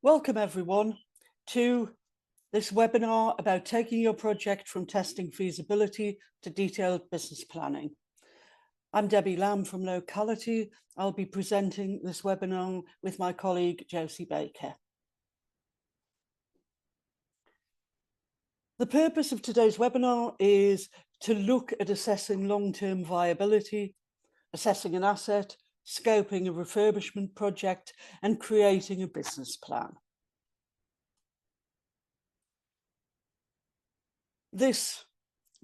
Welcome everyone to this webinar about taking your project from testing feasibility to detailed business planning. I'm Debbie Lamb from Locality. I'll be presenting this webinar with my colleague Josie Baker. The purpose of today's webinar is to look at assessing long-term viability, assessing an asset, scoping a refurbishment project, and creating a business plan. This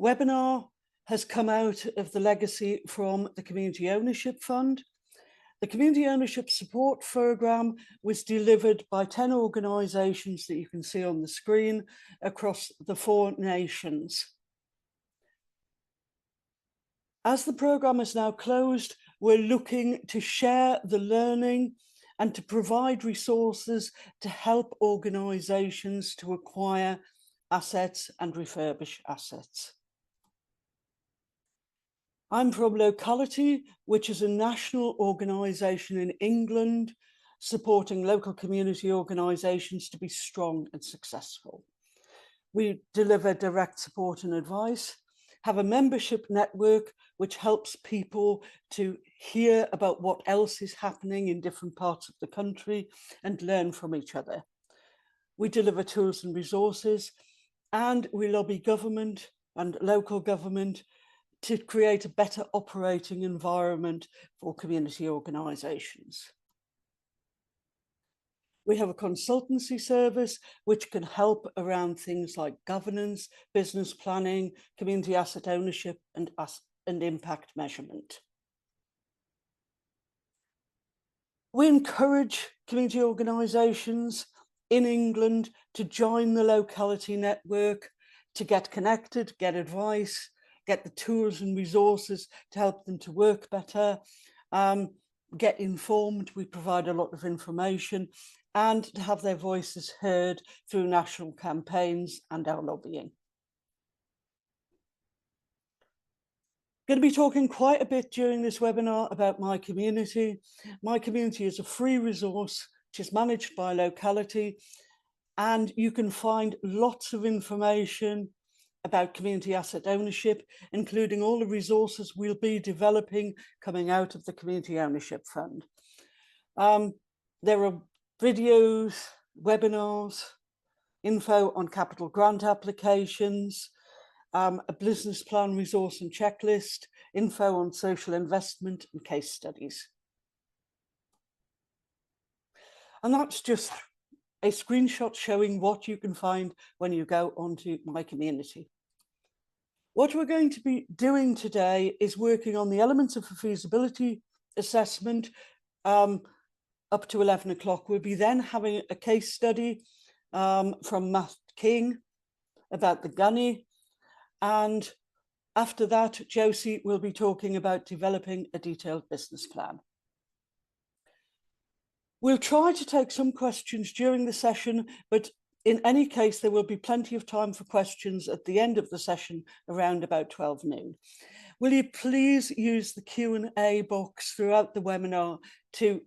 webinar has come out of the legacy from the Community Ownership Fund. The Community Ownership Support Programme was delivered by 10 organisations that you can see on the screen across the 4 nations. As the programme is now closed, we're looking to share the learning and to provide resources to help organisations to acquire assets and refurbish assets. I'm from Locality, which is a national organisation in England supporting local community organisations to be strong and successful. We deliver direct support and advice, have a membership network which helps people to hear about what else is happening in different parts of the country and learn from each other. We deliver tools and resources, and we lobby government and local government to create a better operating environment for community organisations. We have a consultancy service which can help around things like governance, business planning, community asset ownership, and impact measurement. We encourage community organisations in England to join the Locality network, to get connected, get advice, get the tools and resources to help them to work better, get informed. We provide a lot of information, and to have their voices heard through national campaigns and our lobbying. I'm going to be talking quite a bit during this webinar about My Community. My Community is a free resource which is managed by Locality, and you can find lots of information about community asset ownership, including all the resources we'll be developing coming out of the Community Ownership Fund. There are videos, webinars, info on capital grant applications, a business plan resource and checklist, info on social investment and case studies. And that's just a screenshot showing what you can find when you go onto My Community. What we're going to be doing today is working on the elements of a feasibility assessment up to 11 o'clock. We'll be then having a case study from Matt King about the Gunny. And after that, Josie will be talking about developing a detailed business plan. We'll try to take some questions during the session, but in any case, there will be plenty of time for questions at the end of the session around about 12 noon. Will you please use the Q&A box throughout the webinar to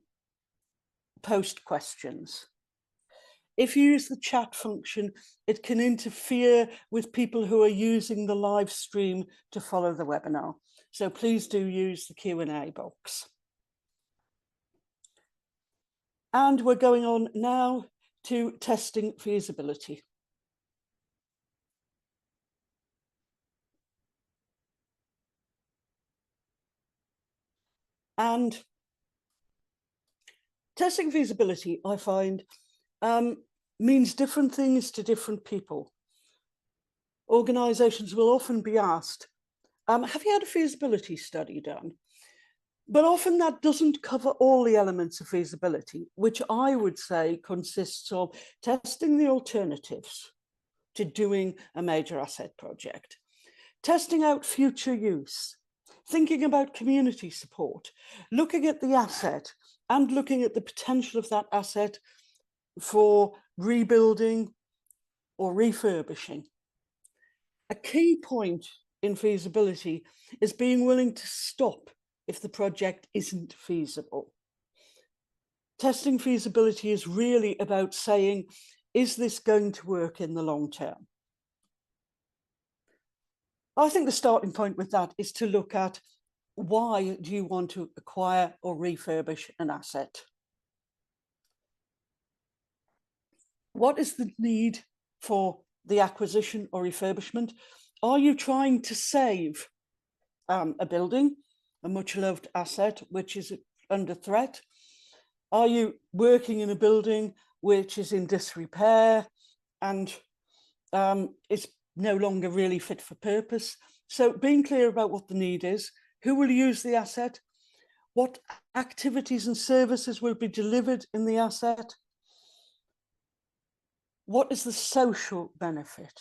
post questions? If you use the chat function, it can interfere with people who are using the live stream to follow the webinar. So please do use the Q&A box. And we're going on now to testing feasibility. And testing feasibility, I find, means different things to different people. Organisations will often be asked, have you had a feasibility study done? But often that doesn't cover all the elements of feasibility, which I would say consists of testing the alternatives to doing a major asset project, testing out future use, thinking about community support, looking at the asset and looking at the potential of that asset for rebuilding or refurbishing. A key point in feasibility is being willing to stop if the project isn't feasible. Testing feasibility is really about saying, is this going to work in the long term? I think the starting point with that is to look at, why do you want to acquire or refurbish an asset? What is the need for the acquisition or refurbishment? Are you trying to save a building, a much loved asset, which is under threat? Are you working in a building which is in disrepair and is no longer really fit for purpose? So being clear about what the need is, who will use the asset, what activities and services will be delivered in the asset, what is the social benefit?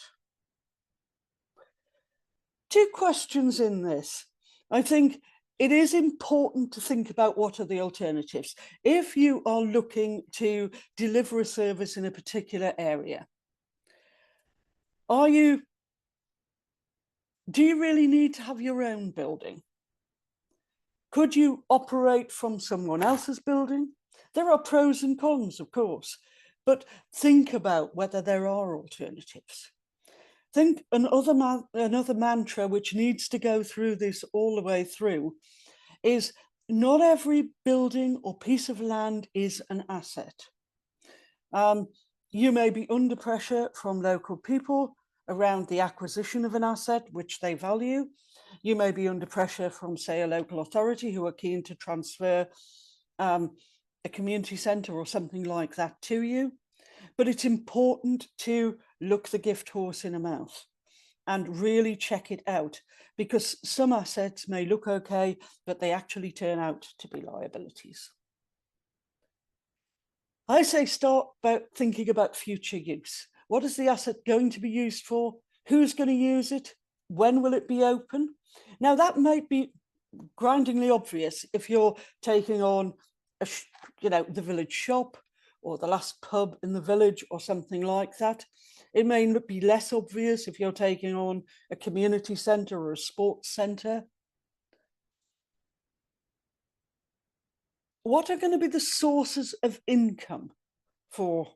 Two questions in this. I think it is important to think about what are the alternatives. If you are looking to deliver a service in a particular area, do you really need to have your own building? Could you operate from someone else's building? There are pros and cons, of course, but think about whether there are alternatives. Think another mantra which needs to go through this all the way through is, not every building or piece of land is an asset. You may be under pressure from local people around the acquisition of an asset which they value. You may be under pressure from, say, a local authority who are keen to transfer a community centre or something like that to you. But it's important to look the gift horse in the mouth and really check it out, because some assets may look okay, but they actually turn out to be liabilities. I say start about thinking about future use. What is the asset going to be used for? Who's going to use it? When will it be open? Now, that might be grindingly obvious if you're taking on the village shop or the last pub in the village or something like that. It may be less obvious if you're taking on a community centre or a sports centre. What are going to be the sources of income for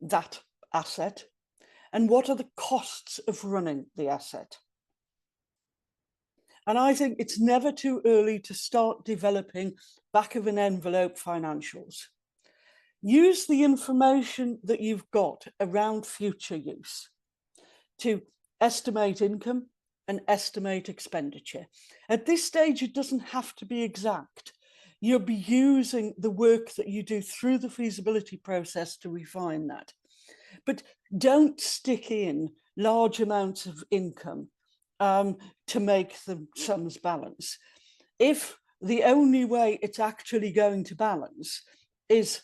that asset? And what are the costs of running the asset? And I think it's never too early to start developing back of an envelope financials. Use the information that you've got around future use to estimate income and estimate expenditure. At this stage, it doesn't have to be exact. You'll be using the work that you do through the feasibility process to refine that. But don't stick in large amounts of income to make the sums balance. If the only way it's actually going to balance is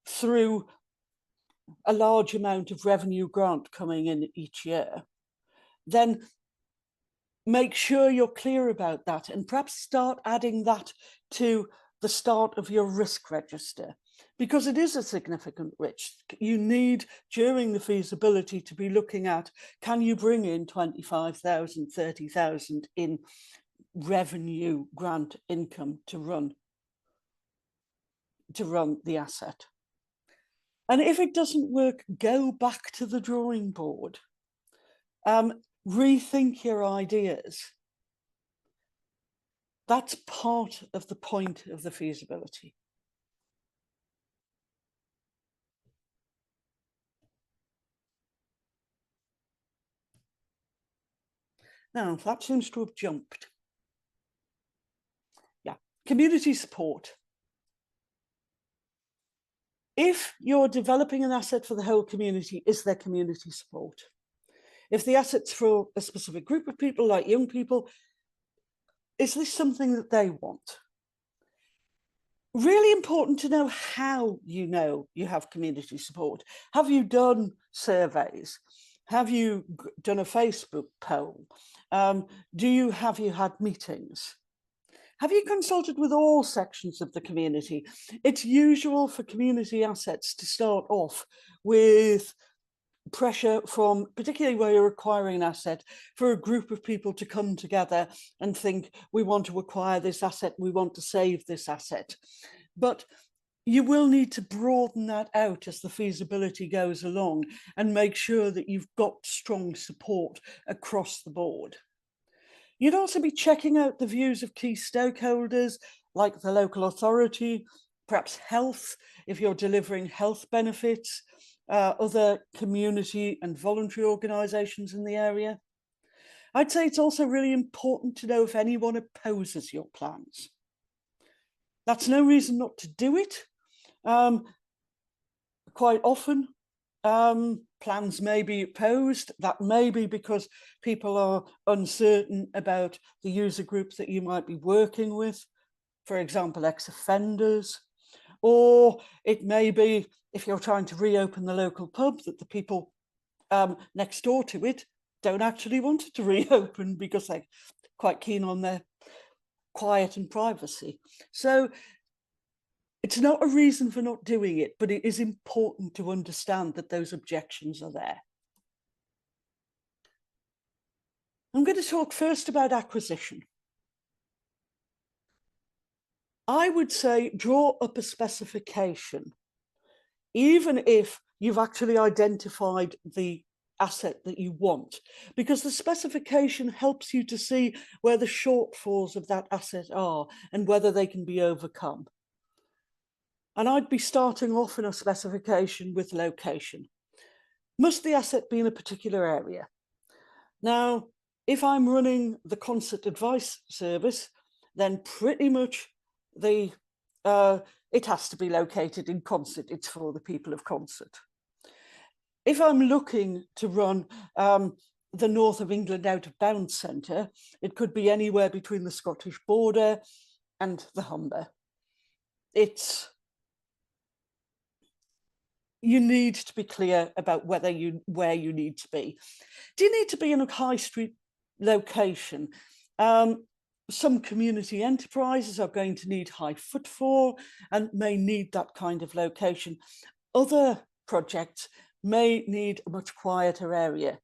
through a large amount of revenue grant coming in each year, then make sure you're clear about that, and perhaps start adding that to the start of your risk register, because it is a significant risk. You need, during the feasibility, to be looking at, can you bring in 25,000, 30,000 in revenue grant income to run the asset? And if it doesn't work, go back to the drawing board. Rethink your ideas. That's part of the point of the feasibility. Now, that seems to have jumped. Yeah, community support. If you're developing an asset for the whole community, is there community support? If the asset's for a specific group of people, like young people, is this something that they want? Really important to know how you know you have community support. Have you done surveys? Have you done a Facebook poll? Have you had meetings? Have you consulted with all sections of the community? It's usual for community assets to start off with pressure from, particularly where you're acquiring an asset, for a group of people to come together and think, we want to acquire this asset, we want to save this asset. But you will need to broaden that out as the feasibility goes along and make sure that you've got strong support across the board. You'd also be checking out the views of key stakeholders like the local authority, perhaps health, if you're delivering health benefits, other community and voluntary organisations in the area. I'd say it's also really important to know if anyone opposes your plans. That's no reason not to do it. Quite often, plans may be opposed. That may be because people are uncertain about the user group that you might be working with, for example, ex-offenders, or it may be if you're trying to reopen the local pub that the people next door to it don't actually want it to reopen because they're quite keen on their quiet and privacy. So it's not a reason for not doing it, but it is important to understand that those objections are there. I'm going to talk first about acquisition. I would say draw up a specification, even if you've actually identified the asset that you want, because the specification helps you to see where the shortfalls of that asset are and whether they can be overcome. And I'd be starting off in a specification with location. Must the asset be in a particular area? Now, if I'm running the concert advice service, then pretty much it has to be located in Concert. It's for the people of Concert. If I'm looking to run the North of England Out of Bounds Centre, it could be anywhere between the Scottish border and the Humber. You need to be clear about where you need to be. Do you need to be in a high street location? Some community enterprises are going to need high footfall and may need that kind of location. Other projects may need a much quieter area.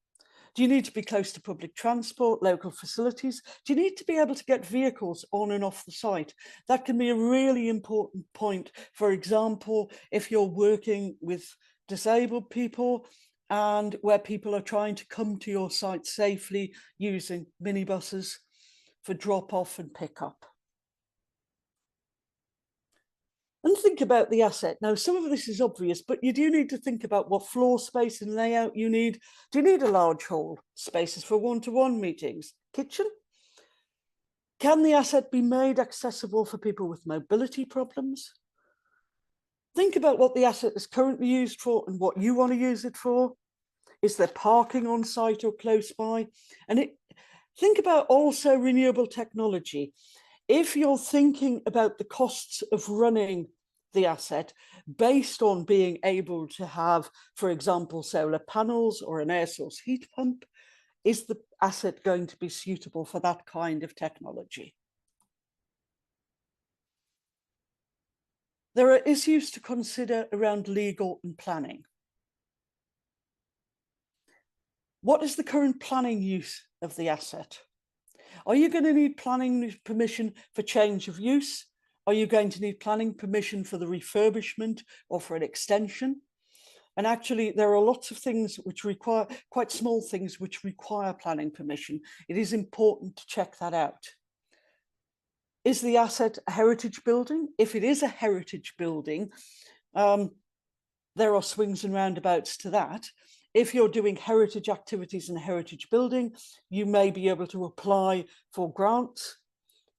Do you need to be close to public transport, local facilities? Do you need to be able to get vehicles on and off the site? That can be a really important point. For example, if you're working with disabled people and where people are trying to come to your site safely using minibuses for drop-off and pick-up. And think about the asset. Now, some of this is obvious, but you do need to think about what floor space and layout you need. Do you need a large hall, spaces for one-to-one meetings, kitchen? Can the asset be made accessible for people with mobility problems? Think about what the asset is currently used for and what you want to use it for. Is there parking on site or close by? And think about also renewable technology. If you're thinking about the costs of running the asset based on being able to have, for example, solar panels or an air source heat pump, is the asset going to be suitable for that kind of technology? There are issues to consider around legal and planning. What is the current planning use of the asset? Are you going to need planning permission for change of use? Are you going to need planning permission for the refurbishment or for an extension? And actually, there are lots of things which require, quite small things which require planning permission. It is important to check that out. Is the asset a heritage building? If it is a heritage building, there are swings and roundabouts to that. If you're doing heritage activities in a heritage building, you may be able to apply for grants,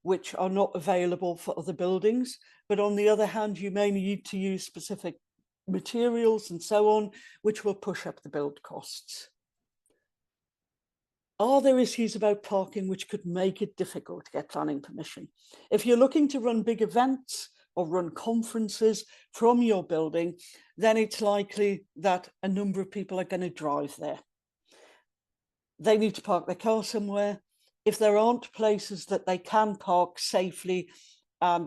which are not available for other buildings. But on the other hand, you may need to use specific materials and so on, which will push up the build costs. Are there issues about parking which could make it difficult to get planning permission? If you're looking to run big events or run conferences from your building, then it's likely that a number of people are going to drive there. They need to park their car somewhere. If there aren't places that they can park safely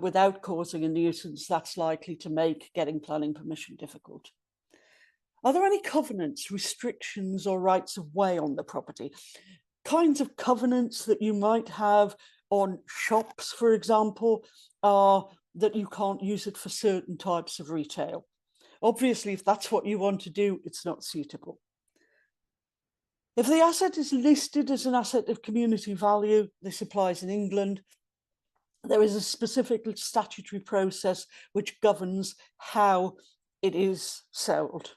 without causing a nuisance, that's likely to make getting planning permission difficult. Are there any covenants, restrictions, or rights of way on the property? Kinds of covenants that you might have on shops, for example, are that you can't use it for certain types of retail. Obviously, if that's what you want to do, it's not suitable. If the asset is listed as an asset of community value, this applies in England, there is a specific statutory process which governs how it is sold.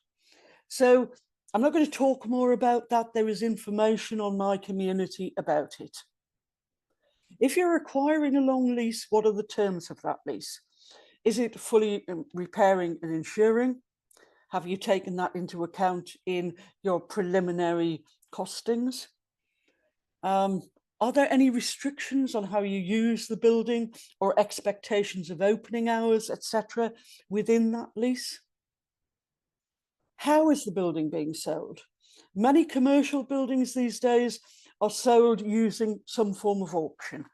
So I'm not going to talk more about that. There is information on my community about it. If you're acquiring a long lease, what are the terms of that lease? Is it fully repairing and insuring? Have you taken that into account in your preliminary costings? Are there any restrictions on how you use the building or expectations of opening hours, etc., within that lease? How is the building being sold? Many commercial buildings these days are sold using some form of auction.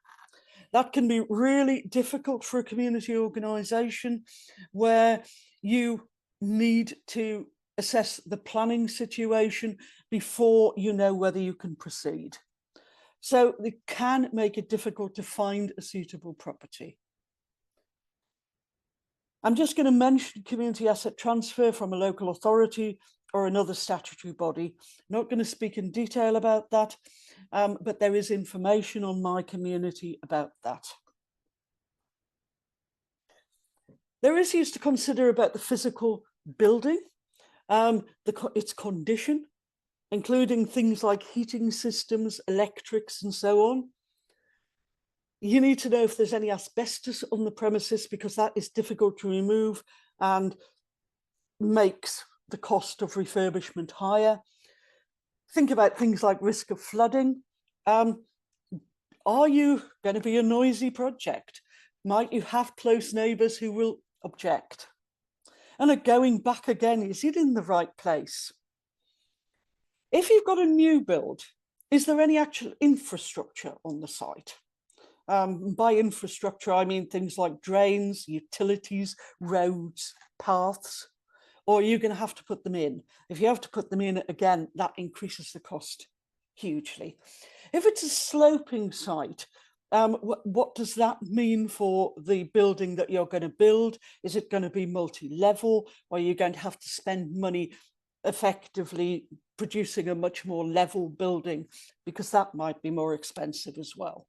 That can be really difficult for a community organisation where you need to assess the planning situation before you know whether you can proceed. So it can make it difficult to find a suitable property. I'm just going to mention community asset transfer from a local authority or another statutory body. I'm not going to speak in detail about that, but there is information on my community about that. There is issues to consider about the physical building, its condition, including things like heating systems, electrics, and so on. You need to know if there's any asbestos on the premises, because that is difficult to remove and makes the cost of refurbishment higher. Think about things like risk of flooding. Are you going to be a noisy project? Might you have close neighbours who will object? And going back again, is it in the right place? If you've got a new build, is there any actual infrastructure on the site? By infrastructure, I mean things like drains, utilities, roads, paths, or are you going to have to put them in? If you have to put them in, again, that increases the cost hugely. If it's a sloping site, what does that mean for the building that you're going to build? Is it going to be multi-level, or are you going to have to spend money effectively producing a much more level building, because that might be more expensive as well?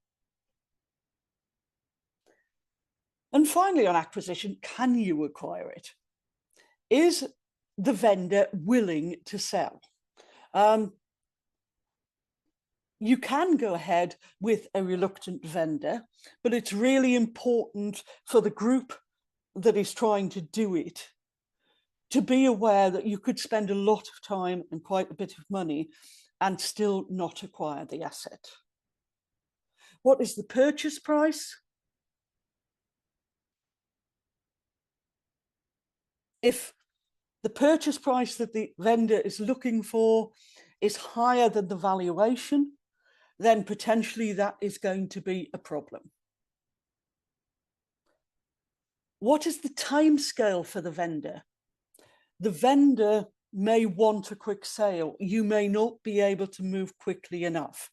And finally, on acquisition, can you acquire it? Is the vendor willing to sell? You can go ahead with a reluctant vendor, but it's really important for the group that is trying to do it to be aware that you could spend a lot of time and quite a bit of money and still not acquire the asset. What is the purchase price? If the purchase price that the vendor is looking for is higher than the valuation, then potentially that is going to be a problem. What is the timescale for the vendor? The vendor may want a quick sale. You may not be able to move quickly enough.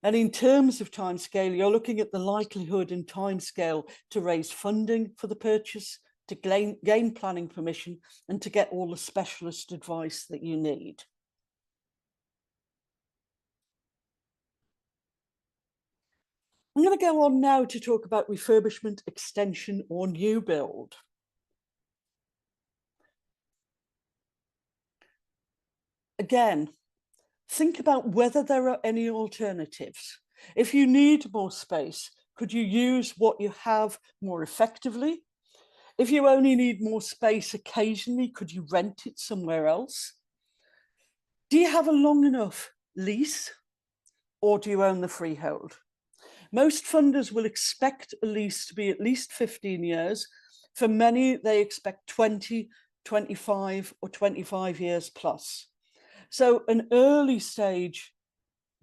And in terms of timescale, you're looking at the likelihood and timescale to raise funding for the purchase, to gain planning permission, and to get all the specialist advice that you need. I'm going to go on now to talk about refurbishment, extension, or new build. Again, think about whether there are any alternatives. If you need more space, could you use what you have more effectively? If you only need more space occasionally, could you rent it somewhere else? Do you have a long enough lease, or do you own the freehold? Most funders will expect a lease to be at least 15 years. For many, they expect 20, 25, or 25 years plus. So an early stage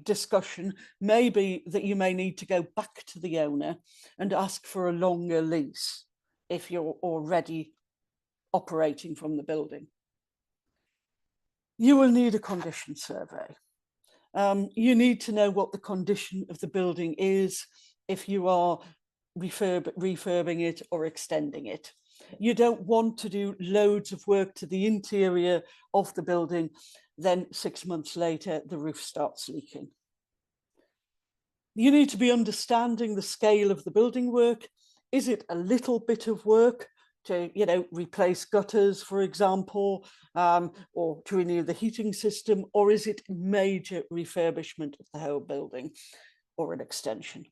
discussion may be that you may need to go back to the owner and ask for a longer lease if you're already operating from the building. You will need a condition survey. You need to know what the condition of the building is if you are refurbing it or extending it. You don't want to do loads of work to the interior of the building, then 6 months later, the roof starts leaking. You need to be understanding the scale of the building work. Is it a little bit of work to, replace gutters, for example, or to renew the heating system, or is it major refurbishment of the whole building or an extension?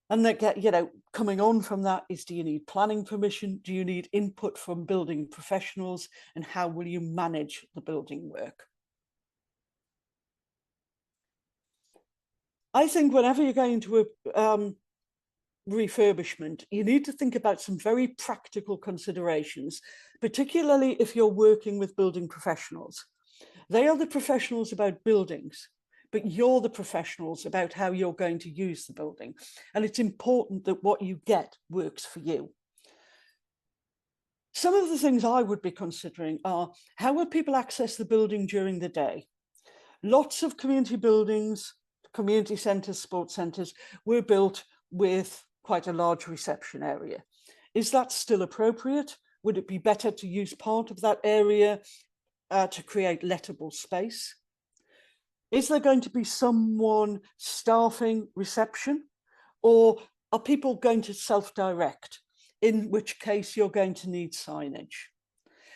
And that coming on from that is, do you need planning permission? Do you need input from building professionals? And how will you manage the building work? I think whenever you're going to a refurbishment, you need to think about some very practical considerations, particularly if you're working with building professionals. They are the professionals about buildings, but you're the professionals about how you're going to use the building. And it's important that what you get works for you. Some of the things I would be considering are, how will people access the building during the day? Lots of community buildings, community centres, sports centres were built with quite a large reception area. Is that still appropriate? Would it be better to use part of that area to create lettable space? Is there going to be someone staffing reception, or are people going to self-direct, in which case you're going to need signage?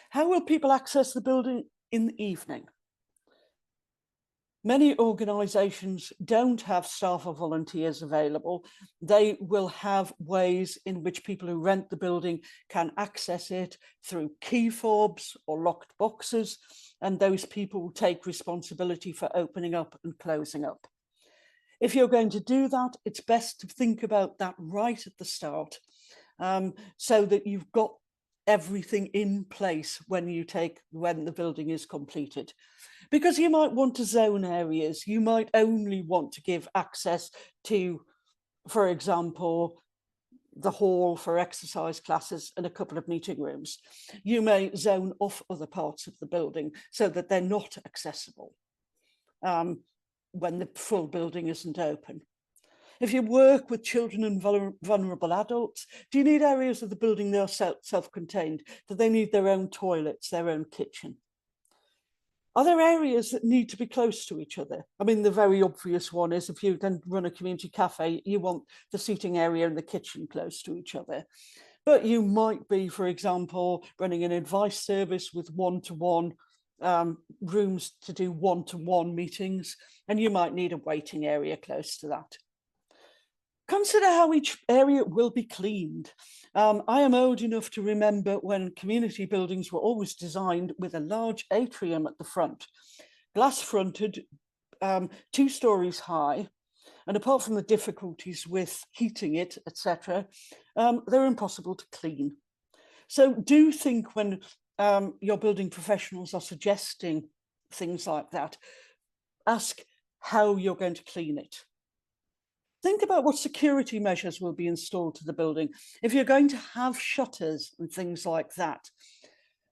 How will people access the building in the evening? Many organisations don't have staff or volunteers available. They will have ways in which people who rent the building can access it through key fobs or locked boxes, and those people will take responsibility for opening up and closing up. If you're going to do that, it's best to think about that right at the start, so that you've got everything in place when the building is completed. Because you might want to zone areas, you might only want to give access to, for example, the hall for exercise classes and a couple of meeting rooms. You may zone off other parts of the building so that they're not accessible when the full building isn't open. If you work with children and vulnerable adults, do you need areas of the building that are self-contained? Do they need their own toilets, their own kitchen? Are there areas that need to be close to each other? I mean, the very obvious one is, if you can run a community cafe, you want the seating area and the kitchen close to each other. But you might be, for example, running an advice service with one-to-one rooms to do one-to-one meetings, and you might need a waiting area close to that. Consider how each area will be cleaned. I am old enough to remember when community buildings were always designed with a large atrium at the front, glass fronted, 2 stories high, and apart from the difficulties with heating it, etc., they're impossible to clean. So do think, when your building professionals are suggesting things like that, ask how you're going to clean it. Think about what security measures will be installed to the building. If you're going to have shutters and things like that,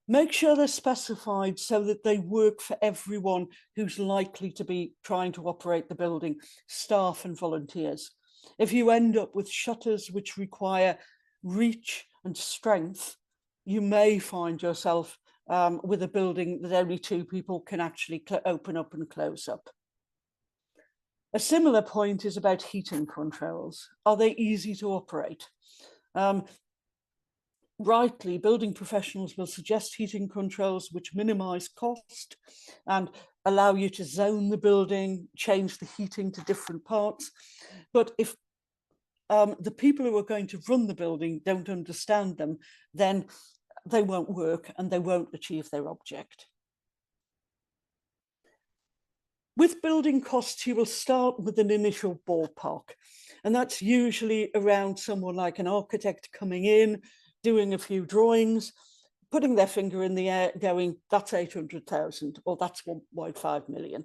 make sure they're specified so that they work for everyone who's likely to be trying to operate the building, staff and volunteers. If you end up with shutters which require reach and strength, you may find yourself with a building that only 2 people can actually open up and close up. A similar point is about heating controls. Are they easy to operate? Rightly, building professionals will suggest heating controls which minimize cost and allow you to zone the building, change the heating to different parts. But if the people who are going to run the building don't understand them, then they won't work and they won't achieve their object. With building costs, you will start with an initial ballpark, and that's usually around someone like an architect coming in, doing a few drawings, putting their finger in the air, going, that's 800,000 or that's 1.5 million.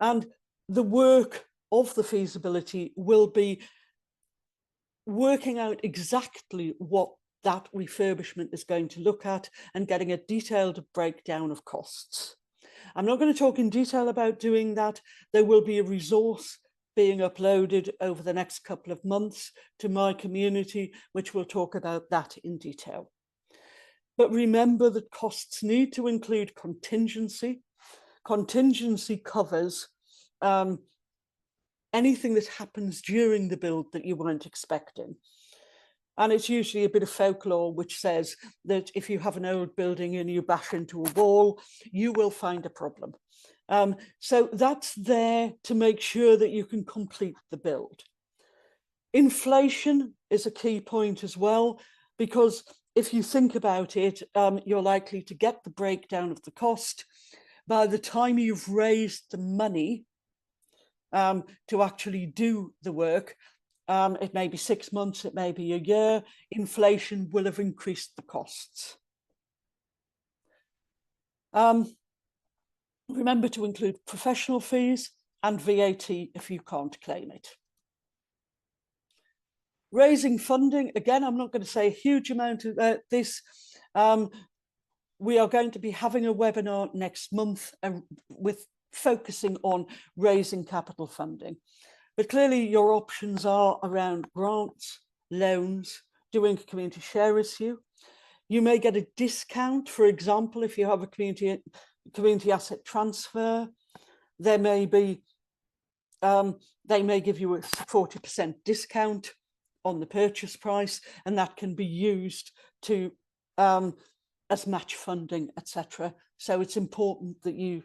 And the work of the feasibility will be working out exactly what that refurbishment is going to look at and getting a detailed breakdown of costs. I'm not going to talk in detail about doing that. There will be a resource being uploaded over the next couple of months to my community, which will talk about that in detail. But remember that costs need to include contingency. Contingency covers anything that happens during the build that you weren't expecting. And it's usually a bit of folklore which says that if you have an old building and you bash into a wall, you will find a problem. So that's there to make sure that you can complete the build. Inflation is a key point as well, because if you think about it, you're likely to get the breakdown of the cost. By the time you've raised the money to actually do the work, it may be 6 months, it may be a year, inflation will have increased the costs. Remember to include professional fees and VAT if you can't claim it. Raising funding, again, I'm not going to say a huge amount about this. We are going to be having a webinar next month with focusing on raising capital funding. But clearly your options are around grants, loans, doing a community share issue. You may get a discount, for example, if you have a community asset transfer. There may be, they may give you a 40% discount on the purchase price, and that can be used to as match funding, etc. So it's important that you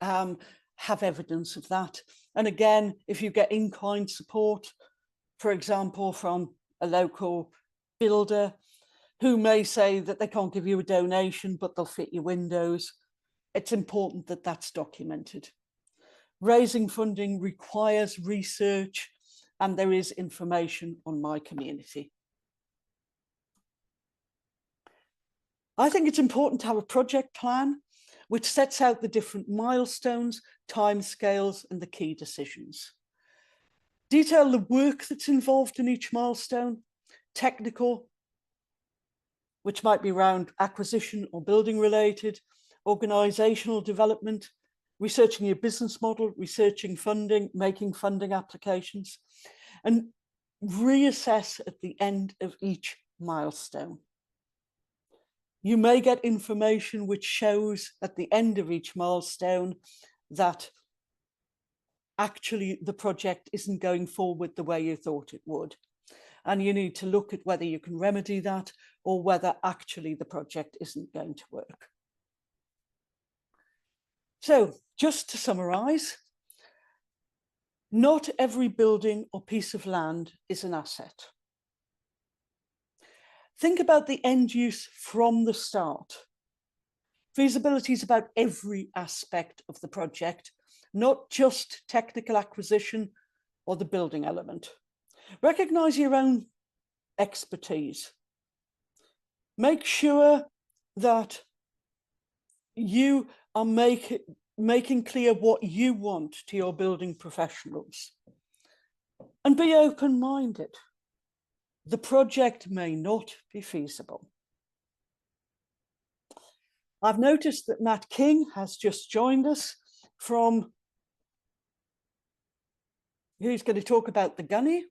have evidence of that. And again, if you get in-kind support, for example, from a local builder who may say that they can't give you a donation, but they'll fit your windows, it's important that that's documented. Raising funding requires research, and there is information on my community. I think it's important to have a project plan which sets out the different milestones, timescales, and the key decisions. Detail the work that's involved in each milestone, technical, which might be around acquisition or building related, organisational development, researching your business model, researching funding, making funding applications, and reassess at the end of each milestone. You may get information which shows at the end of each milestone that actually the project isn't going forward the way you thought it would. And you need to look at whether you can remedy that or whether actually the project isn't going to work. So just to summarise, not every building or piece of land is an asset. Think about the end use from the start. Feasibility is about every aspect of the project, not just technical acquisition or the building element. Recognise your own expertise. Make sure that you are making clear what you want to your building professionals. And be open-minded. The project may not be feasible. I've noticed that Matt King has just joined us from, he's going to talk about the Gunny.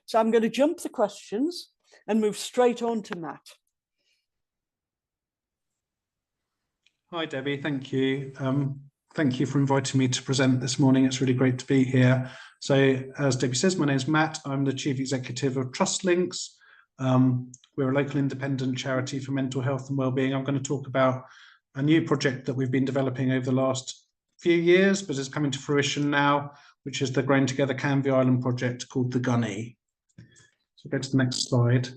So I'm going to jump the questions and move straight on to Matt. Hi, Debbie. Thank you. Thank you for inviting me to present this morning. It's really great to be here. So as Debbie says, my name is Matt. I'm the Chief Executive of TrustLinks. We're a local independent charity for mental health and wellbeing. I'm going to talk about a new project that we've been developing over the last few years, but is coming to fruition now, which is the Growing Together Canvey Island project called the Gunny. So go to the next slide.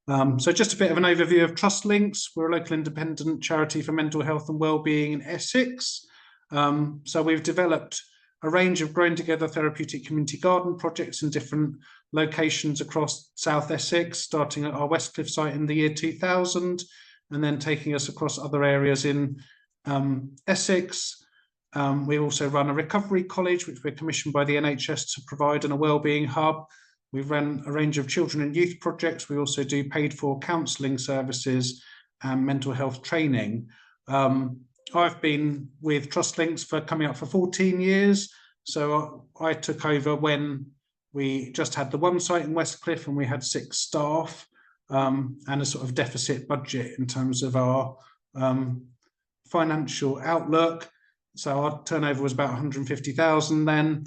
So just a bit of an overview of TrustLinks. We're a local independent charity for mental health and wellbeing in Essex. So we've developed a range of Growing Together therapeutic community garden projects in different locations across South Essex, starting at our Westcliff site in the year 2000, and then taking us across other areas in Essex. We also run a recovery college, which we're commissioned by the NHS to provide, and a wellbeing hub. We've run a range of children and youth projects. We also do paid for counselling services and mental health training. I've been with TrustLinks for coming up for 14 years. So I took over when we just had the one site in Westcliff and we had 6 staff, and a sort of deficit budget in terms of our financial outlook. So our turnover was about 150,000 then.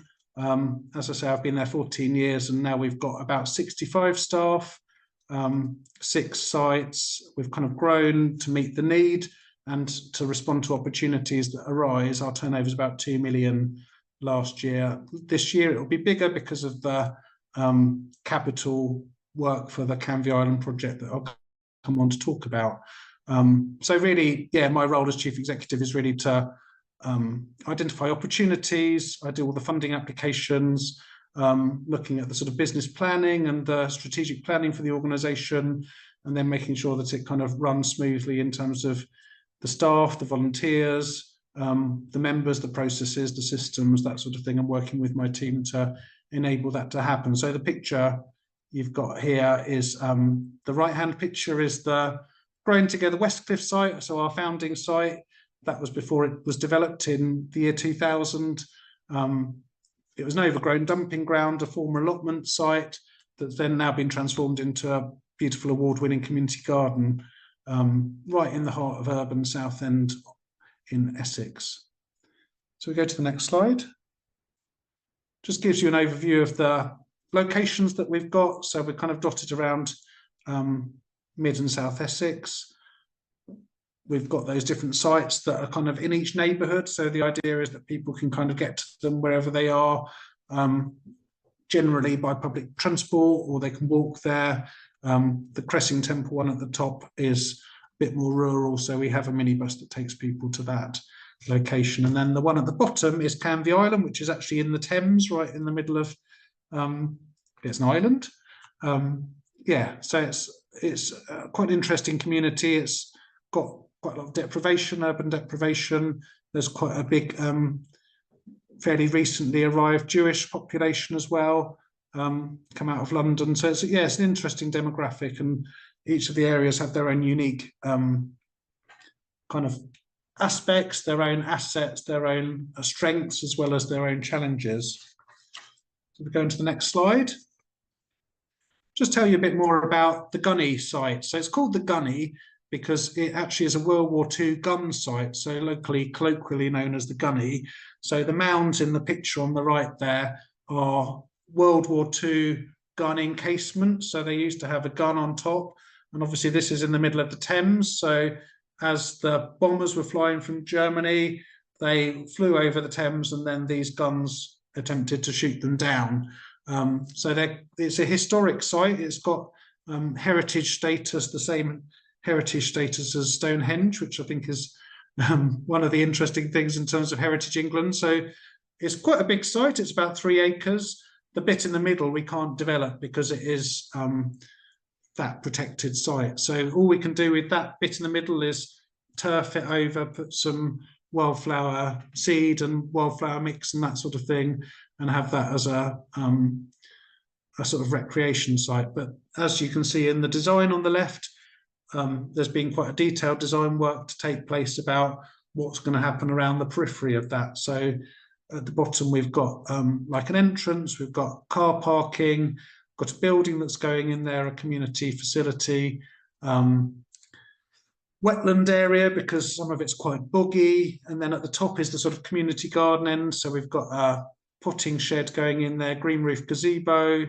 As I say, I've been there 14 years and now we've got about 65 staff, 6 sites. We've kind of grown to meet the need and to respond to opportunities that arise. Our turnover is about 2 million last year. This year it will be bigger because of the capital work for the Canvey Island project that I'll come on to talk about. So really, yeah, my role as Chief Executive is really to identify opportunities. I do all the funding applications, looking at the sort of business planning and the strategic planning for the organisation, and then making sure that it kind of runs smoothly in terms of the staff, the volunteers, the members, the processes, the systems, that sort of thing, and working with my team to enable that to happen. So the picture you've got here is the right-hand picture is the Growing Together Westcliff site, so our founding site. That was before it was developed in the year 2000. It was an overgrown dumping ground, a former allotment site that's then now been transformed into a beautiful award-winning community garden right in the heart of urban Southend in Essex. So we go to the next slide. Just gives you an overview of the locations that we've got. So we're kind of dotted around Mid and South Essex. We've got those different sites that are kind of in each neighbourhood. So the idea is that people can kind of get to them wherever they are, generally by public transport, or they can walk there. The Cressing Temple one at the top is a bit more rural, so we have a minibus that takes people to that location. And then the one at the bottom is Canvey Island, which is actually in the Thames, right in the middle of, it's an island. Yeah, so it's quite an interesting community. It's got quite a lot of deprivation, urban deprivation. There's quite a big, fairly recently arrived Jewish population as well, come out of London. So it's, yeah, it's an interesting demographic, and each of the areas have their own unique kind of aspects, their own assets, their own strengths, as well as their own challenges. So we go into the next slide. Just tell you a bit more about the Gunny site. So it's called the Gunny because it actually is a World War II gun site, so colloquially known as the Gunny. So the mounds in the picture on the right there are World War II gun encasement. So they used to have a gun on top, and obviously this is in the middle of the Thames. So as the bombers were flying from Germany, they flew over the Thames, and then these guns attempted to shoot them down. So it's a historic site. It's got heritage status, the same heritage status as Stonehenge, which I think is one of the interesting things in terms of Heritage England. So it's quite a big site. It's about 3 acres. The bit in the middle we can't develop because it is that protected site. So all we can do with that bit in the middle is turf it over, put some wildflower seed and wildflower mix and that sort of thing, and have that as a sort of recreation site. But as you can see in the design on the left, there's been quite a detailed design work to take place about what's going to happen around the periphery of that. So at the bottom, we've got like an entrance, we've got car parking, got a building that's going in there, a community facility, wetland area because some of it's quite boggy. And then at the top is the sort of community garden end. So we've got a potting shed going in there, green roof gazebo,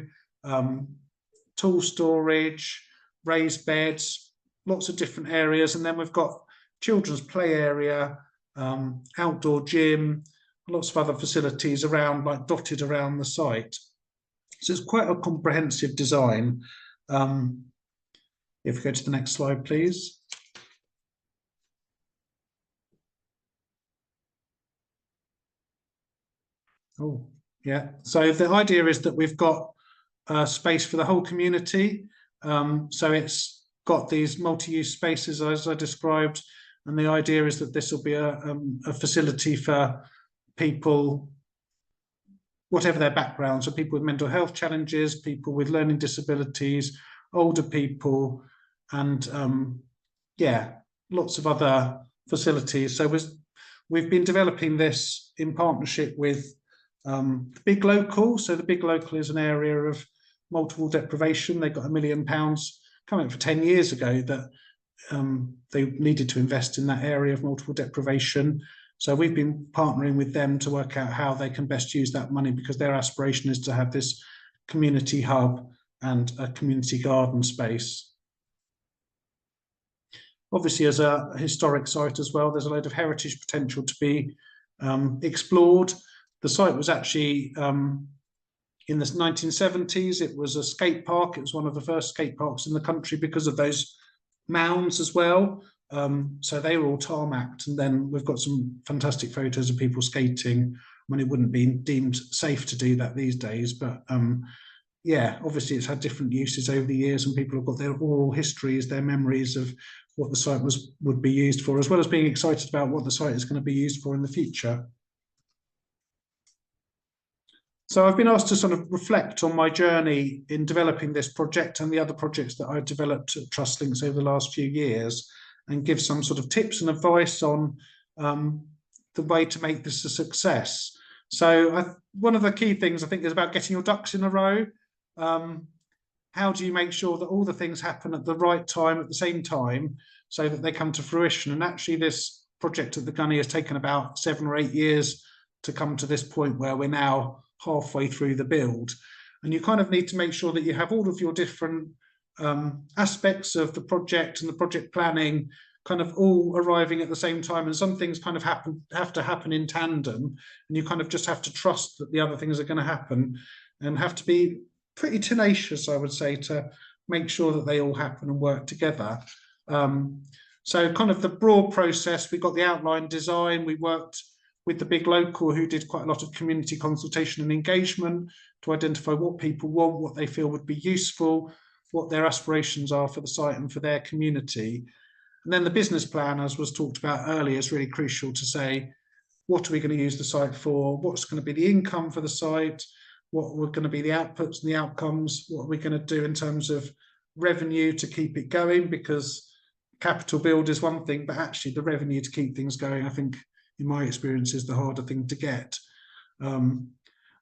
tool storage, raised beds, lots of different areas. And then we've got children's play area, outdoor gym, lots of other facilities around, like dotted around the site. So it's quite a comprehensive design. If we go to the next slide, please. Oh, yeah. So the idea is that we've got space for the whole community. So it's got these multi-use spaces, as I described, and the idea is that this will be a facility for people, whatever their background, so people with mental health challenges, people with learning disabilities, older people, and yeah, lots of other facilities. So we've been developing this in partnership with the Big Local. So the Big Local is an area of multiple deprivation. They got £1 million coming for 10 years ago that they needed to invest in that area of multiple deprivation. So we've been partnering with them to work out how they can best use that money, because their aspiration is to have this community hub and a community garden space. Obviously, as a historic site as well, there's a load of heritage potential to be explored. The site was actually in the 1970s. It was a skate park. It was one of the first skate parks in the country because of those mounds as well. So they were all tarmacked, and then we've got some fantastic photos of people skating when it wouldn't be deemed safe to do that these days. But yeah, obviously it's had different uses over the years, and people have got their oral histories, their memories of what the site would be used for, as well as being excited about what the site is going to be used for in the future. So I've been asked to sort of reflect on my journey in developing this project and the other projects that I've developed at TrustLinks over the last few years, and give some sort of tips and advice on the way to make this a success. So one of the key things I think is about getting your ducks in a row. How do you make sure that all the things happen at the right time, at the same time, so that they come to fruition? And actually this project at the Gunny has taken about 7 or 8 years to come to this point where we're now halfway through the build. And you kind of need to make sure that you have all of your different aspects of the project and the project planning kind of all arriving at the same time, and some things kind of have to happen in tandem, and you kind of just have to trust that the other things are going to happen, and have to be pretty tenacious, I would say, to make sure that they all happen and work together. So kind of the broad process, we got the outline design, we worked with the Big Local, who did quite a lot of community consultation and engagement to identify what people want, what they feel would be useful, what their aspirations are for the site and for their community. And then the business plan, as was talked about earlier, is really crucial to say, what are we going to use the site for? What's going to be the income for the site? What are going to be the outputs and the outcomes? What are we going to do in terms of revenue to keep it going? Because capital build is one thing, but actually the revenue to keep things going, I think, in my experience, is the harder thing to get. And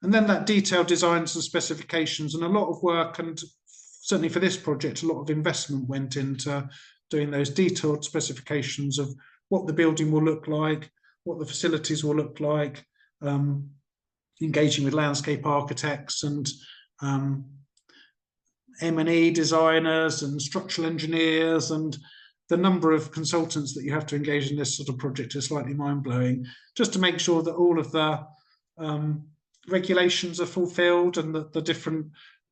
then that detailed designs and specifications, and a lot of work, and certainly for this project, a lot of investment went into doing those detailed specifications of what the building will look like, what the facilities will look like, engaging with landscape architects and M&E designers and structural engineers, and the number of consultants that you have to engage in this sort of project is slightly mind-blowing, just to make sure that all of the regulations are fulfilled and that the different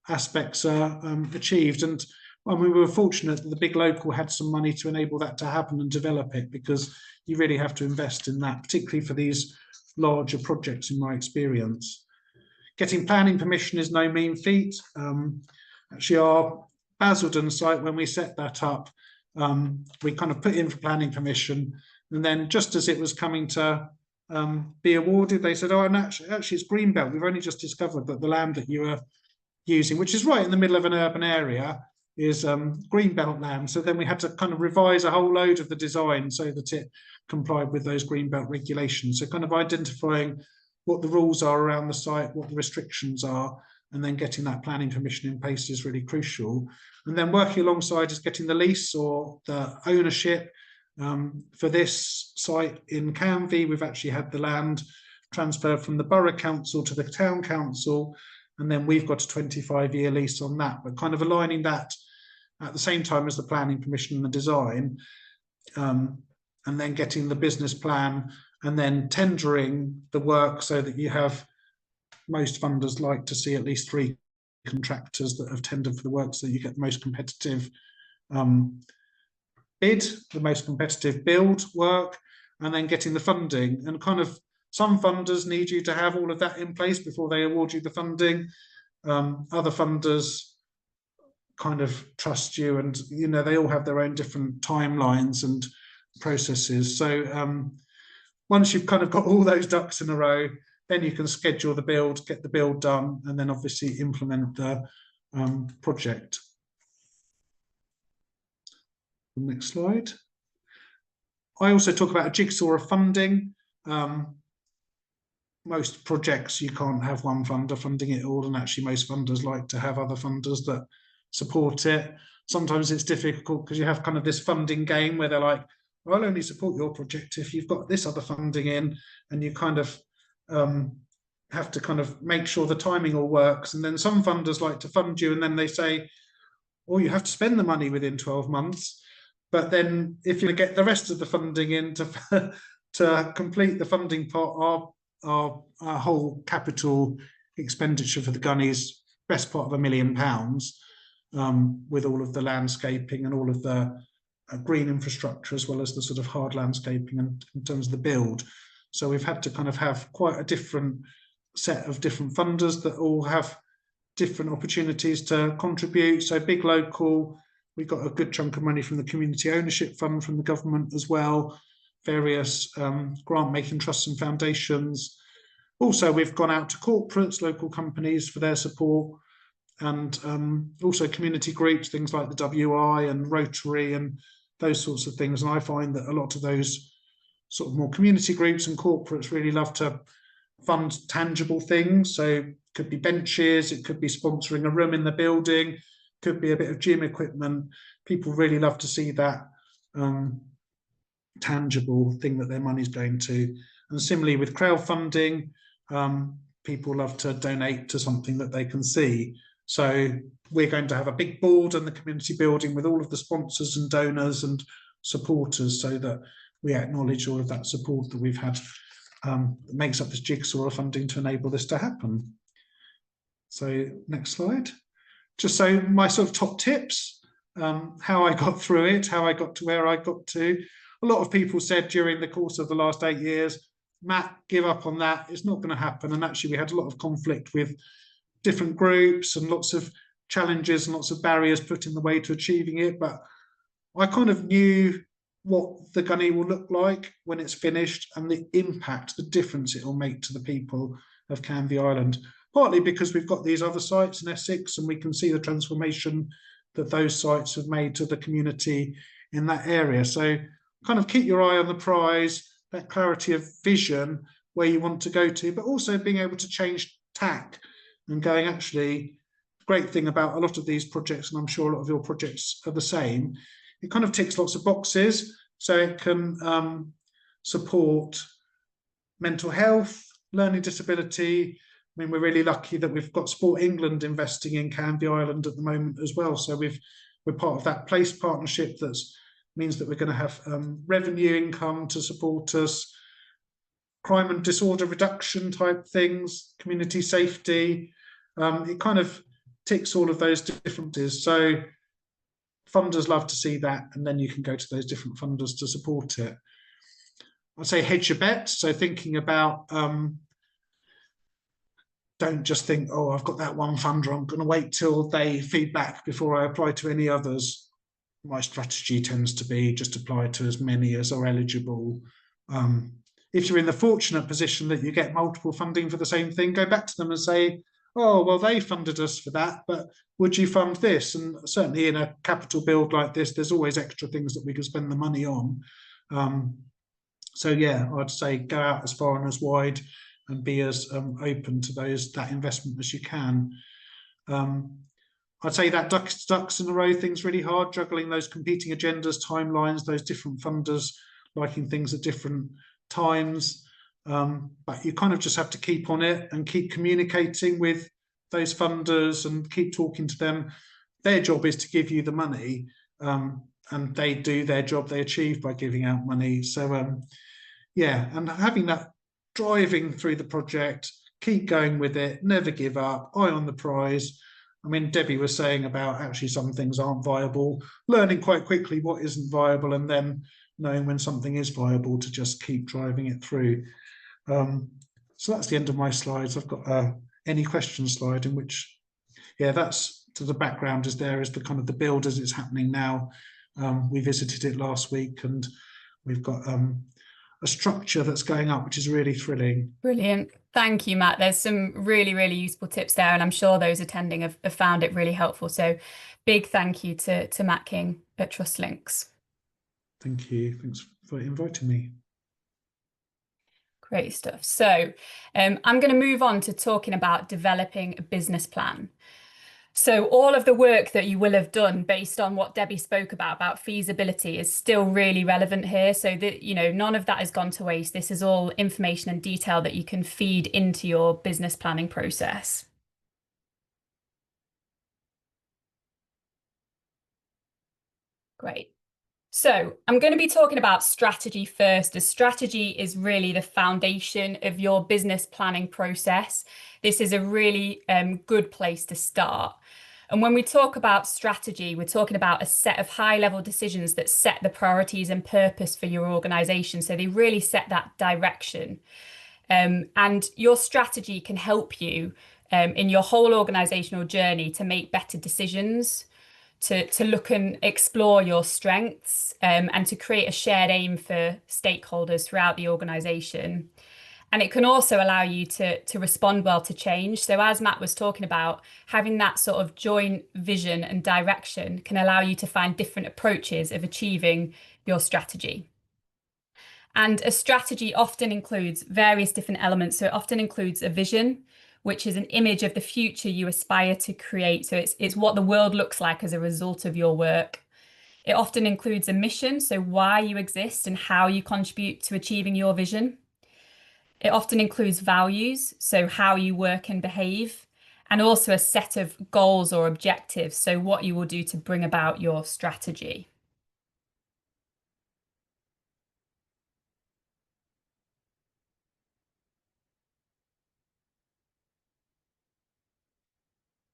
aspects are achieved. And well, we were fortunate that the Big Local had some money to enable that to happen and develop it, because you really have to invest in that, particularly for these larger projects, in my experience. Getting planning permission is no mean feat. Actually, our Basildon site, when we set that up, we kind of put in for planning permission, and then just as it was coming to be awarded, they said, oh, and actually it's Greenbelt. We've only just discovered that the land that you are using, which is right in the middle of an urban area, is Greenbelt land. So then we had to kind of revise a whole load of the design so that it complied with those Greenbelt regulations. So kind of identifying what the rules are around the site, what the restrictions are, and then getting that planning permission in place is really crucial. And then working alongside is getting the lease or the ownership. For this site in Canvey, we've actually had the land transferred from the Borough Council to the Town Council, and then we've got a 25-year lease on that, but kind of aligning that at the same time as the planning permission and the design, and then getting the business plan, and then tendering the work so that you have, most funders like to see at least 3 contractors that have tendered for the work, so that you get the most competitive bid, the most competitive build work, and then getting the funding. And kind of some funders need you to have all of that in place before they award you the funding. Other funders kind of trust you, and you know, they all have their own different timelines and processes. So once you've kind of got all those ducks in a row, then you can schedule the build, get the build done, and then obviously implement the project. Next slide. I also talk about a jigsaw of funding. Most projects you can't have one funder funding it all, and actually most funders like to have other funders that support it. Sometimes it's difficult because you have kind of this funding game where they're like, well, I'll only support your project if you've got this other funding in, and you kind of have to kind of make sure the timing all works. And then some funders like to fund you and then they say, oh, you have to spend the money within 12 months. But then if you get the rest of the funding in to complete the funding part, our whole capital expenditure for the Gunnies, best part of £1 million, with all of the landscaping and all of the green infrastructure, as well as the sort of hard landscaping and in terms of the build. So we've had to kind of have quite a different set of different funders that all have different opportunities to contribute. So big local, we got a good chunk of money from the community ownership fund from the government as well, various grant making trusts and foundations. Also, we've gone out to corporates, local companies for their support, and also community groups, things like the WI and Rotary and those sorts of things. And I find that a lot of those sort of more community groups and corporates really love to fund tangible things. So it could be benches, it could be sponsoring a room in the building, could be a bit of gym equipment. People really love to see that tangible thing that their money's going to. And similarly with crowdfunding, people love to donate to something that they can see. So we're going to have a big board in the community building with all of the sponsors and donors and supporters, so that we acknowledge all of that support that we've had that makes up this jigsaw of funding to enable this to happen. So next slide. Just so my sort of top tips, how I got through it, how I got to where I got to. A lot of people said during the course of the last 8 years, Matt, give up on that, it's not going to happen. And actually we had a lot of conflict with different groups and lots of challenges and lots of barriers put in the way to achieving it. But I kind of knew what the Gunny will look like when it's finished and the impact, the difference it will make to the people of Canvey Island. Partly because we've got these other sites in Essex and we can see the transformation that those sites have made to the community in that area. So kind of keep your eye on the prize, that clarity of vision where you want to go to, but also being able to change tack and going, actually, the great thing about a lot of these projects, and I'm sure a lot of your projects are the same, it kind of ticks lots of boxes. So it can support mental health, learning disability. I mean, we're really lucky that we've got Sport England investing in Canvey Island at the moment as well. So we're part of that place partnership that means that we're going to have revenue income to support us, crime and disorder reduction type things, community safety. It kind of ticks all of those differences. So funders love to see that, and then you can go to those different funders to support it. I'd say hedge your bets. So thinking about, don't just think, oh, I've got that one funder, I'm going to wait till they feedback before I apply to any others. My strategy tends to be just apply to as many as are eligible. If you're in the fortunate position that you get multiple funding for the same thing, go back to them and say, oh, well, they funded us for that, but would you fund this? And certainly in a capital build like this, there's always extra things that we can spend the money on. So yeah, I'd say go out as far and as wide and be as open to that investment as you can. I'd say that ducks in a row thing's really hard, juggling those competing agendas, timelines, those different funders liking things at different times. But you kind of just have to keep on it and keep communicating with those funders and keep talking to them. Their job is to give you the money, and they do their job, they achieve by giving out money. So yeah, and having that driving through the project, keep going with it, never give up, eye on the prize. I mean, Debbie was saying about actually some things aren't viable, learning quite quickly what isn't viable, and then knowing when something is viable to just keep driving it through. So that's the end of my slides. I've got any questions slide in which, yeah, that's to the background is there is the kind of the build as it's happening now. We visited it last week and we've got a structure that's going up, which is really thrilling. Brilliant. Thank you, Matt. There's some really, really useful tips there, and I'm sure those attending have found it really helpful. So big thank you to Matt King at TrustLinks. Thank you. for inviting me. Great stuff. So I'm going to move on to talking about developing a business plan. So all of the work that you will have done based on what Debbie spoke about feasibility is still really relevant here. So that, you know, none of that has gone to waste. This is all information and detail that you can feed into your business planning process. Great. So I'm going to be talking about strategy first, as strategy is really the foundation of your business planning process. This is a really good place to start. And when we talk about strategy, we're talking about a set of high-level decisions that set the priorities and purpose for your organization. So they really set that direction. And your strategy can help you in your whole organizational journey to make better decisions, to look and explore your strengths, and to create a shared aim for stakeholders throughout the organization. And it can also allow you to respond well to change. So as Matt was talking about, having that sort of joint vision and direction can allow you to find different approaches of achieving your strategy. And a strategy often includes various different elements. So it often includes a vision, which is an image of the future you aspire to create. So it's what the world looks like as a result of your work. It often includes a mission, so why you exist and how you contribute to achieving your vision. It often includes values, so how you work and behave, and also a set of goals or objectives, so what you will do to bring about your strategy.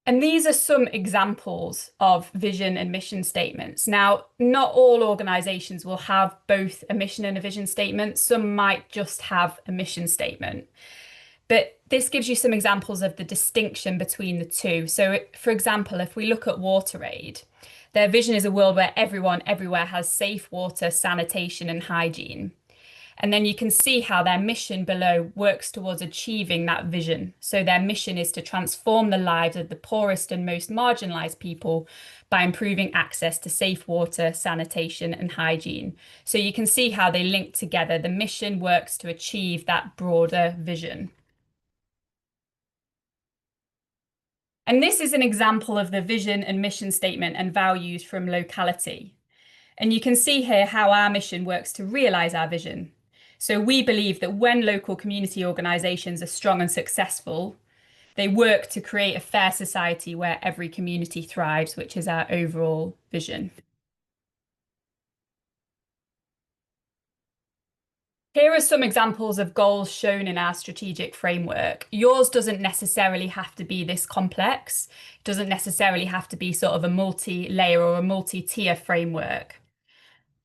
And these are some examples of vision and mission statements. Now, not all organizations will have both a mission and a vision statement. Some might just have a mission statement. But this gives you some examples of the distinction between the two. So, for example, if we look at WaterAid, their vision is a world where everyone everywhere has safe water, sanitation, and hygiene. And then you can see how their mission below works towards achieving that vision. So their mission is to transform the lives of the poorest and most marginalized people by improving access to safe water, sanitation, and hygiene. So you can see how they link together. The mission works to achieve that broader vision. And this is an example of the vision and mission statement and values from Locality. And you can see here how our mission works to realise our vision. So we believe that when local community organisations are strong and successful, they work to create a fair society where every community thrives, which is our overall vision. Here are some examples of goals shown in our strategic framework. Yours doesn't necessarily have to be this complex. It doesn't necessarily have to be sort of a multi-layer or a multi-tier framework.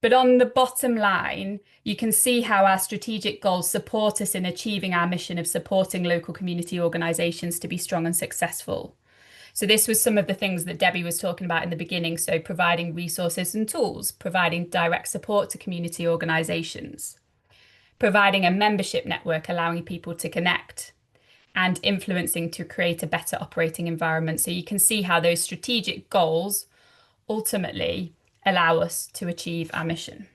But on the bottom line, you can see how our strategic goals support us in achieving our mission of supporting local community organisations to be strong and successful. So this was some of the things that Debbie was talking about in the beginning. So providing resources and tools, providing direct support to community organisations, providing a membership network allowing people to connect, and influencing to create a better operating environment. So you can see how those strategic goals ultimately allow us to achieve our mission.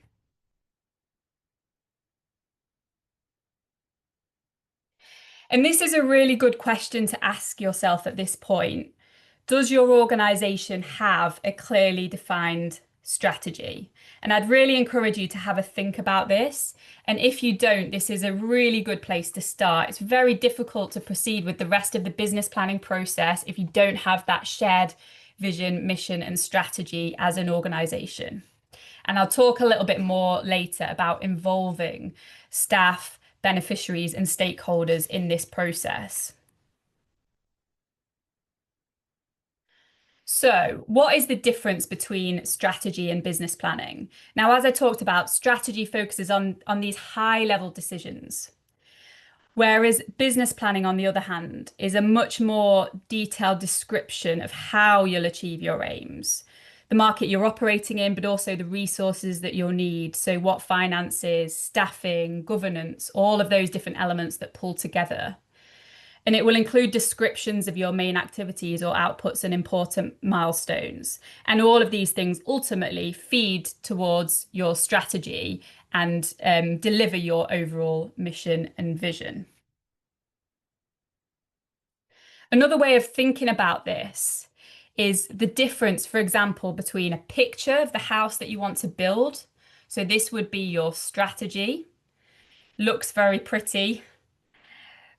And this is a really good question to ask yourself at this point. Does your organisation have a clearly defined strategy? And I'd really encourage you to have a think about this. And if you don't, this is a really good place to start. It's very difficult to proceed with the rest of the business planning process if you don't have that shared vision, mission, and strategy as an organisation. And I'll talk a little bit more later about involving staff, beneficiaries, and stakeholders in this process. So, what is the difference between strategy and business planning? Now, as I talked about, strategy focuses on these high-level decisions, whereas business planning, on the other hand, is a much more detailed description of how you'll achieve your aims, the market you're operating in, but also the resources that you'll need. So what finances, staffing, governance, all of those different elements that pull together. And it will include descriptions of your main activities or outputs and important milestones. And all of these things ultimately feed towards your strategy and deliver your overall mission and vision. Another way of thinking about this is the difference, for example, between a picture of the house that you want to build. So this would be your strategy. Looks very pretty.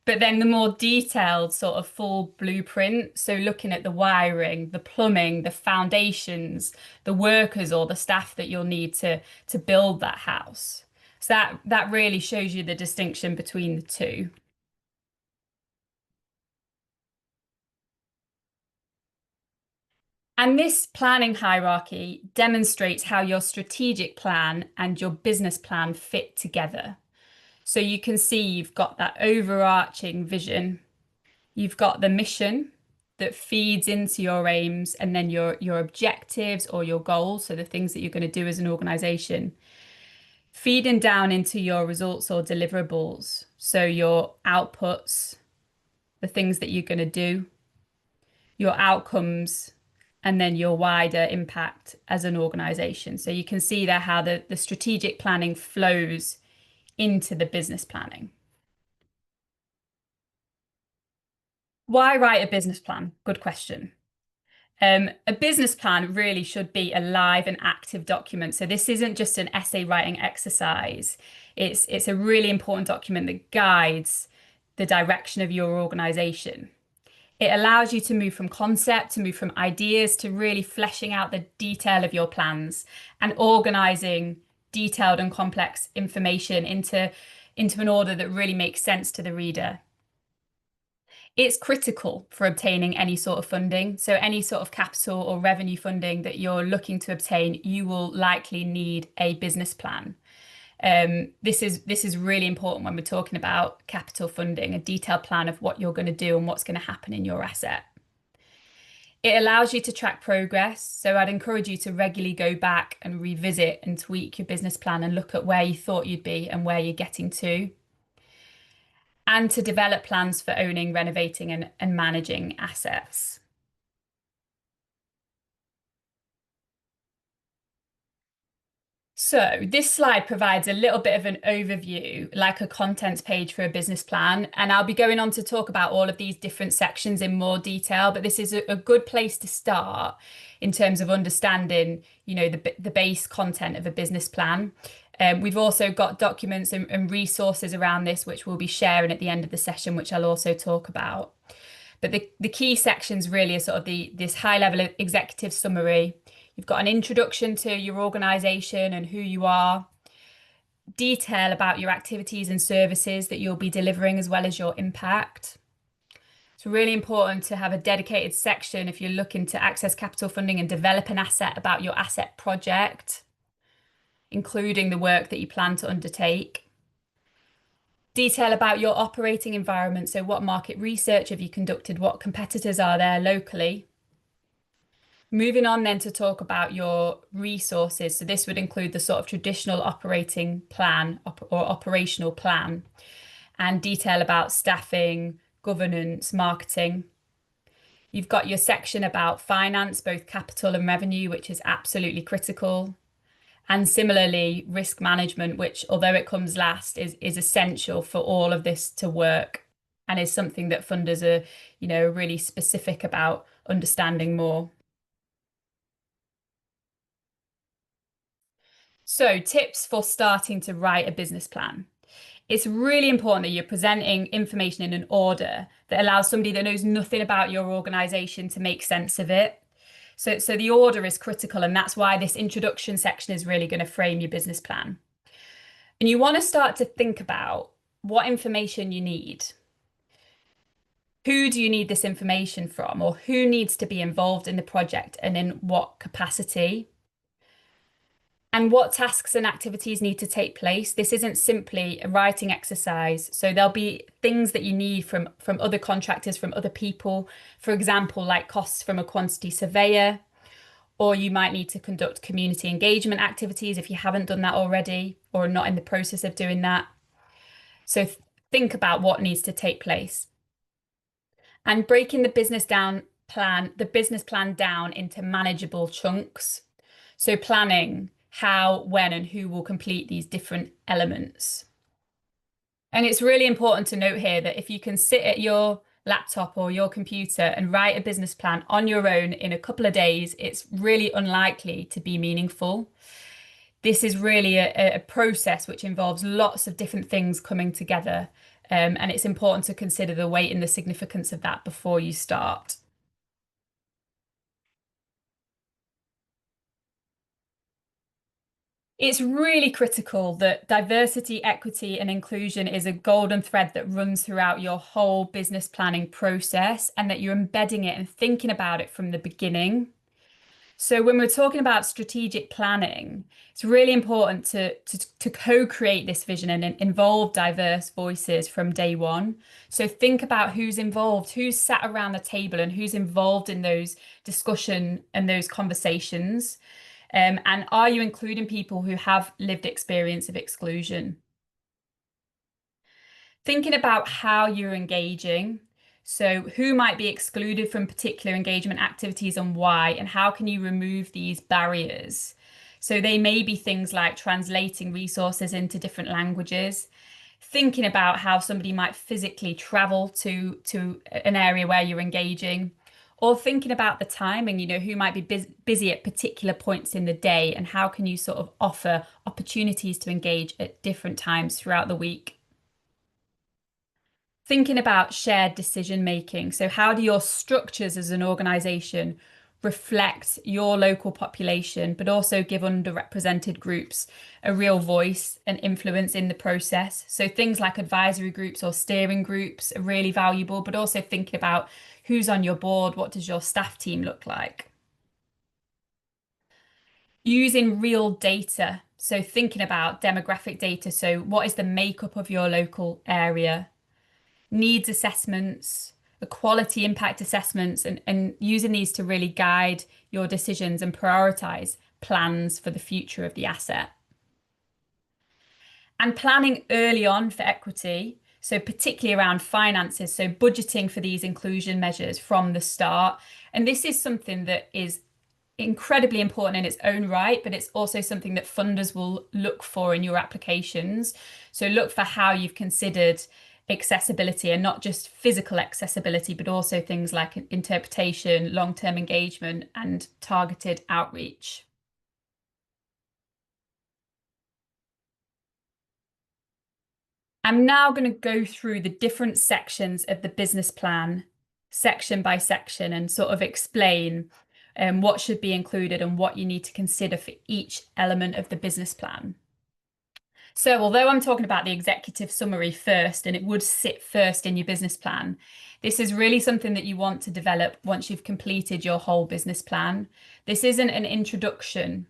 But then the more detailed sort of full blueprint, so looking at the wiring, the plumbing, the foundations, the workers or the staff that you'll need to build that house. So that really shows you the distinction between the two. And this planning hierarchy demonstrates how your strategic plan and your business plan fit together. So you can see you've got that overarching vision. You've got the mission that feeds into your aims, and then your objectives or your goals, so the things that you're going to do as an organization, feeding down into your results or deliverables. So your outputs, the things that you're going to do, your outcomes, and then your wider impact as an organization. So you can see there how the strategic planning flows into the business planning. Why write a business plan? Good question. A business plan really should be a live and active document. So this isn't just an essay writing exercise. It's a really important document that guides the direction of your organization. It allows you to move from concept, to move from ideas, to really fleshing out the detail of your plans and organizing detailed and complex information into an order that really makes sense to the reader. It's critical for obtaining any sort of funding. So any sort of capital or revenue funding that you're looking to obtain, you will likely need a business plan. This is really important when we're talking about capital funding, a detailed plan of what you're going to do and what's going to happen in your asset. It allows you to track progress. So I'd encourage you to regularly go back and revisit and tweak your business plan and look at where you thought you'd be and where you're getting to. And to develop plans for owning, renovating, and managing assets. So this slide provides a little bit of an overview, like a contents page for a business plan. And I'll be going on to talk about all of these different sections in more detail, but this is a good place to start in terms of understanding, the base content of a business plan. We've also got documents and resources around this, which we'll be sharing at the end of the session, which I'll also talk about. But the key sections really are sort of this high level executive summary. You've got an introduction to your organization and who you are, detail about your activities and services that you'll be delivering, as well as your impact. It's really important to have a dedicated section if you're looking to access capital funding and develop an asset about your asset project, including the work that you plan to undertake. Detail about your operating environment. So what market research have you conducted? What competitors are there locally? Moving on then to talk about your resources. So this would include the sort of traditional operating plan or operational plan, and detail about staffing, governance, marketing. You've got your section about finance, both capital and revenue, which is absolutely critical. And similarly, risk management, which, although it comes last, is essential for all of this to work, and is something that funders are, really specific about understanding more. So, tips for starting to write a business plan. It's really important that you're presenting information in an order that allows somebody that knows nothing about your organization to make sense of it. So the order is critical, and that's why this introduction section is really going to frame your business plan. And you want to start to think about what information you need. Who do you need this information from, or who needs to be involved in the project and in what capacity? And what tasks and activities need to take place. This isn't simply a writing exercise. So there'll be things that you need from other contractors, from other people, for example, like costs from a quantity surveyor, or you might need to conduct community engagement activities if you haven't done that already or are not in the process of doing that. So think about what needs to take place. And breaking the business plan down into manageable chunks. So planning, how, when, and who will complete these different elements. And it's really important to note here that if you can sit at your laptop or your computer and write a business plan on your own in a couple of days, it's really unlikely to be meaningful. This is really a process which involves lots of different things coming together. And it's important to consider the weight and the significance of that before you start. It's really critical that diversity, equity, and inclusion is a golden thread that runs throughout your whole business planning process, and that you're embedding it and thinking about it from the beginning. So when we're talking about strategic planning, it's really important to co-create this vision and involve diverse voices from day one. So think about who's involved, who's sat around the table, and who's involved in those discussion and those conversations. And are you including people who have lived experience of exclusion? Thinking about how you're engaging. So who might be excluded from particular engagement activities and why, and how can you remove these barriers? So they may be things like translating resources into different languages, thinking about how somebody might physically travel to an area where you're engaging, or thinking about the timing, who might be busy at particular points in the day, and how can you sort of offer opportunities to engage at different times throughout the week. Thinking about shared decision making. So how do your structures as an organisation reflect your local population, but also give underrepresented groups a real voice and influence in the process? So things like advisory groups or steering groups are really valuable, but also thinking about who's on your board, what does your staff team look like? Using real data. So thinking about demographic data. So what is the makeup of your local area? Needs assessments, equality impact assessments, and using these to really guide your decisions and prioritize plans for the future of the asset. And planning early on for equity, so particularly around finances, so budgeting for these inclusion measures from the start. And this is something that is incredibly important in its own right, but it's also something that funders will look for in your applications. So look for how you've considered accessibility, and not just physical accessibility, but also things like interpretation, long-term engagement, and targeted outreach. I'm now going to go through the different sections of the business plan, section by section, and sort of explain what should be included and what you need to consider for each element of the business plan. So although I'm talking about the executive summary first, and it would sit first in your business plan, this is really something that you want to develop once you've completed your whole business plan. This isn't an introduction.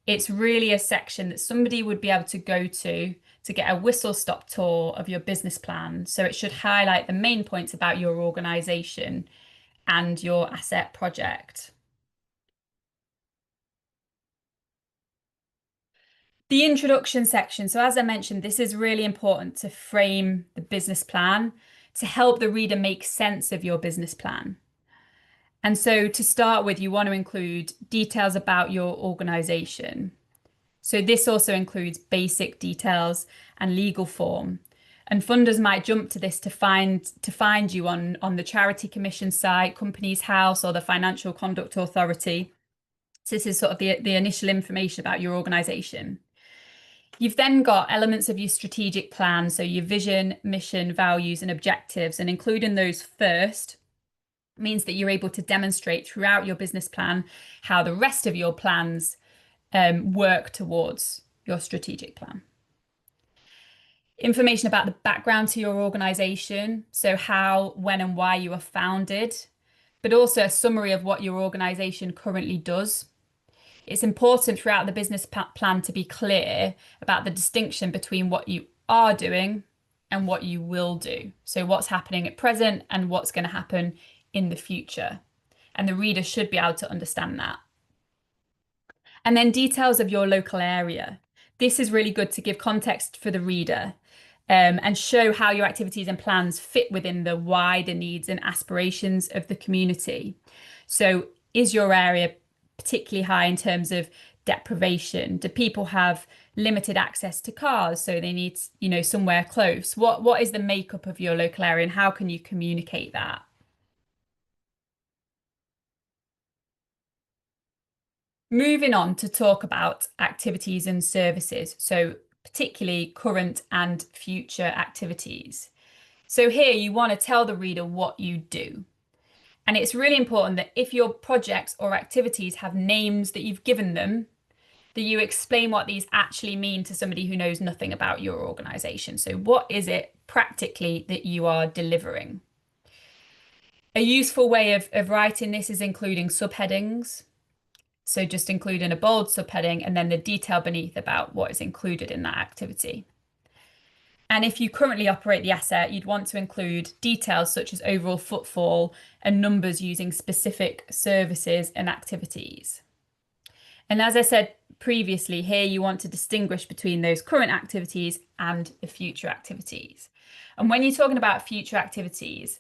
It's really a section that somebody would be able to go to get a whistle-stop tour of your business plan. So it should highlight the main points about your organisation and your asset project. The introduction section. So as I mentioned, this is really important to frame the business plan, to help the reader make sense of your business plan. And so to start with, you want to include details about your organisation. So this also includes basic details and legal form. And funders might jump to this to find you on the Charity Commission site, Companies House, or the Financial Conduct Authority. So this is sort of the initial information about your organisation. You've then got elements of your strategic plan, so your vision, mission, values, and objectives, and including those first means that you're able to demonstrate throughout your business plan how the rest of your plans work towards your strategic plan. Information about the background to your organisation, so how, when, and why you were founded, but also a summary of what your organisation currently does. It's important throughout the business plan to be clear about the distinction between what you are doing and what you will do. So what's happening at present and what's going to happen in the future. And the reader should be able to understand that. And then details of your local area. This is really good to give context for the reader and show how your activities and plans fit within the wider needs and aspirations of the community. So is your area particularly high in terms of deprivation? Do people have limited access to cars, so they need, somewhere close? What is the makeup of your local area, and how can you communicate that? Moving on to talk about activities and services, so particularly current and future activities. So here you want to tell the reader what you do. And it's really important that if your projects or activities have names that you've given them, that you explain what these actually mean to somebody who knows nothing about your organisation. So what is it practically that you are delivering? A useful way of writing this is including subheadings. So just including a bold subheading and then the detail beneath about what is included in that activity. And if you currently operate the asset, you'd want to include details such as overall footfall and numbers using specific services and activities. And as I said previously, here you want to distinguish between those current activities and the future activities. And when you're talking about future activities,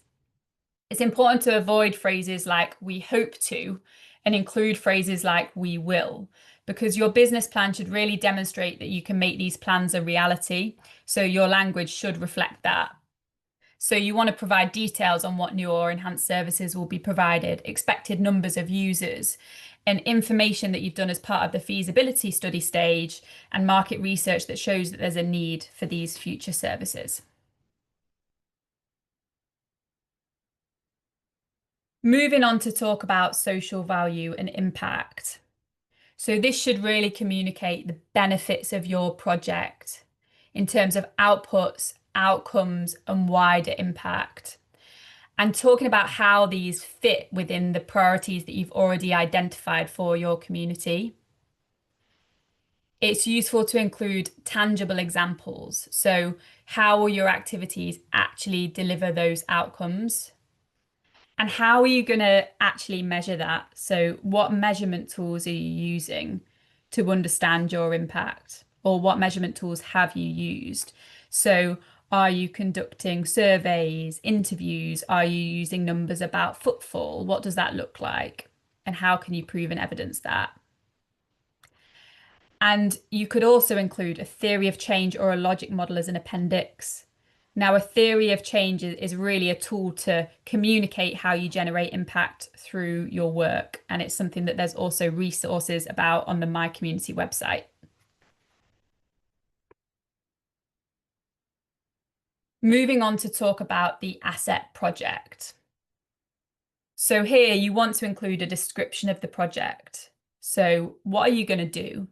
it's important to avoid phrases like "we hope to" and include phrases like "we will," because your business plan should really demonstrate that you can make these plans a reality. So your language should reflect that. So you want to provide details on what new or enhanced services will be provided, expected numbers of users, and information that you've done as part of the feasibility study stage and market research that shows that there's a need for these future services. Moving on to talk about social value and impact. So this should really communicate the benefits of your project in terms of outputs, outcomes, and wider impact. And talking about how these fit within the priorities that you've already identified for your community. It's useful to include tangible examples. So how will your activities actually deliver those outcomes? And how are you going to actually measure that? So what measurement tools are you using to understand your impact? Or what measurement tools have you used? So are you conducting surveys, interviews? Are you using numbers about footfall? What does that look like? And how can you prove and evidence that? And you could also include a theory of change or a logic model as an appendix. Now, a theory of change is really a tool to communicate how you generate impact through your work. And it's something that there's also resources about on the My Community website. Moving on to talk about the asset project. So here you want to include a description of the project. So what are you going to do?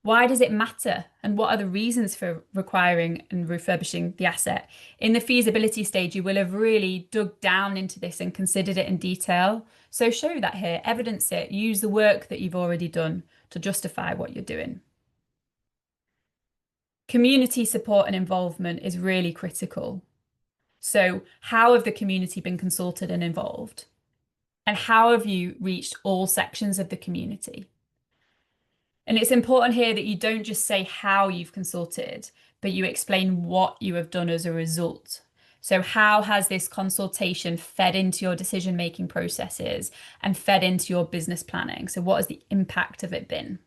Why does it matter? And what are the reasons for requiring and refurbishing the asset? In the feasibility stage, you will have really dug down into this and considered it in detail. So show that here, evidence it, use the work that you've already done to justify what you're doing. Community support and involvement is really critical. So how have the community been consulted and involved? And how have you reached all sections of the community? And it's important here that you don't just say how you've consulted, but you explain what you have done as a result. So how has this consultation fed into your decision-making processes and fed into your business planning? So what has the impact of it been?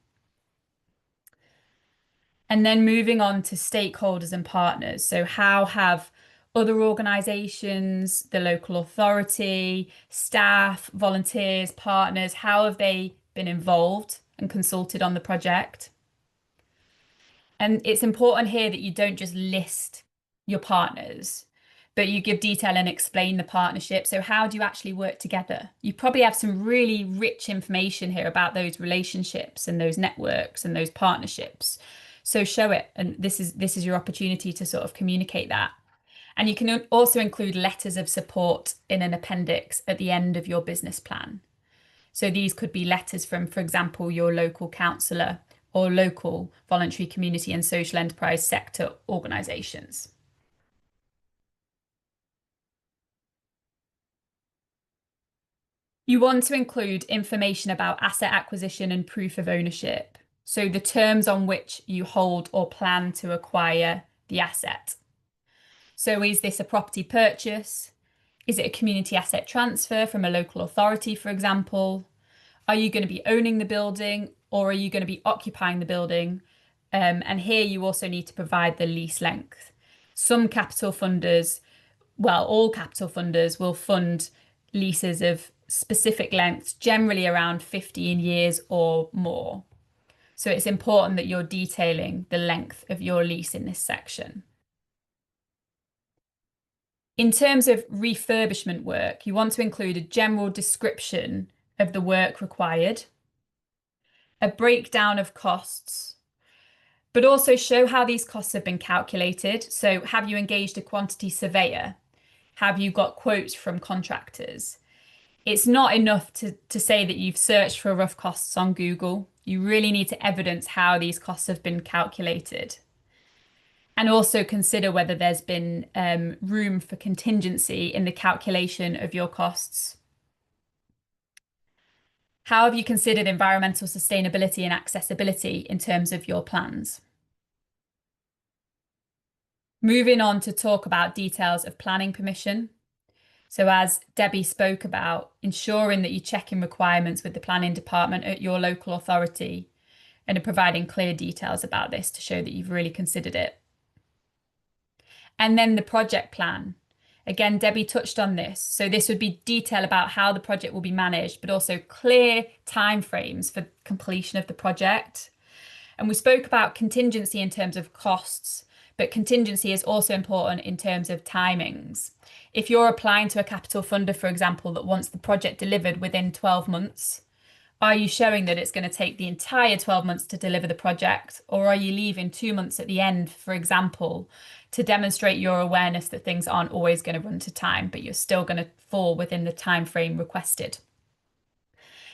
And then moving on to stakeholders and partners. So how have other organisations, the local authority, staff, volunteers, partners, how have they been involved and consulted on the project? And it's important here that you don't just list your partners, but you give detail and explain the partnership. So how do you actually work together? You probably have some really rich information here about those relationships and those networks and those partnerships. So show it, and this is your opportunity to sort of communicate that. And you can also include letters of support in an appendix at the end of your business plan. So these could be letters from, for example, your local councillor or local voluntary community and social enterprise sector organisations. You want to include information about asset acquisition and proof of ownership. So the terms on which you hold or plan to acquire the asset. So is this a property purchase? Is it a community asset transfer from a local authority, for example? Are you going to be owning the building, or are you going to be occupying the building? And here you also need to provide the lease length. Some capital funders, well, all capital funders will fund leases of specific lengths, generally around 15 years or more. So it's important that you're detailing the length of your lease in this section. In terms of refurbishment work, you want to include a general description of the work required, a breakdown of costs, but also show how these costs have been calculated. So have you engaged a quantity surveyor? Have you got quotes from contractors? It's not enough to say that you've searched for rough costs on Google. You really need to evidence how these costs have been calculated. And also consider whether there's been room for contingency in the calculation of your costs. How have you considered environmental sustainability and accessibility in terms of your plans? Moving on to talk about details of planning permission. So as Debbie spoke about, ensuring that you check in requirements with the planning department at your local authority and are providing clear details about this to show that you've really considered it. And then the project plan. Again, Debbie touched on this. So this would be detail about how the project will be managed, but also clear timeframes for completion of the project. And we spoke about contingency in terms of costs, but contingency is also important in terms of timings. If you're applying to a capital funder, for example, that wants the project delivered within 12 months, are you showing that it's going to take the entire 12 months to deliver the project? Or are you leaving 2 months at the end, for example, to demonstrate your awareness that things aren't always going to run to time, but you're still going to fall within the time frame requested?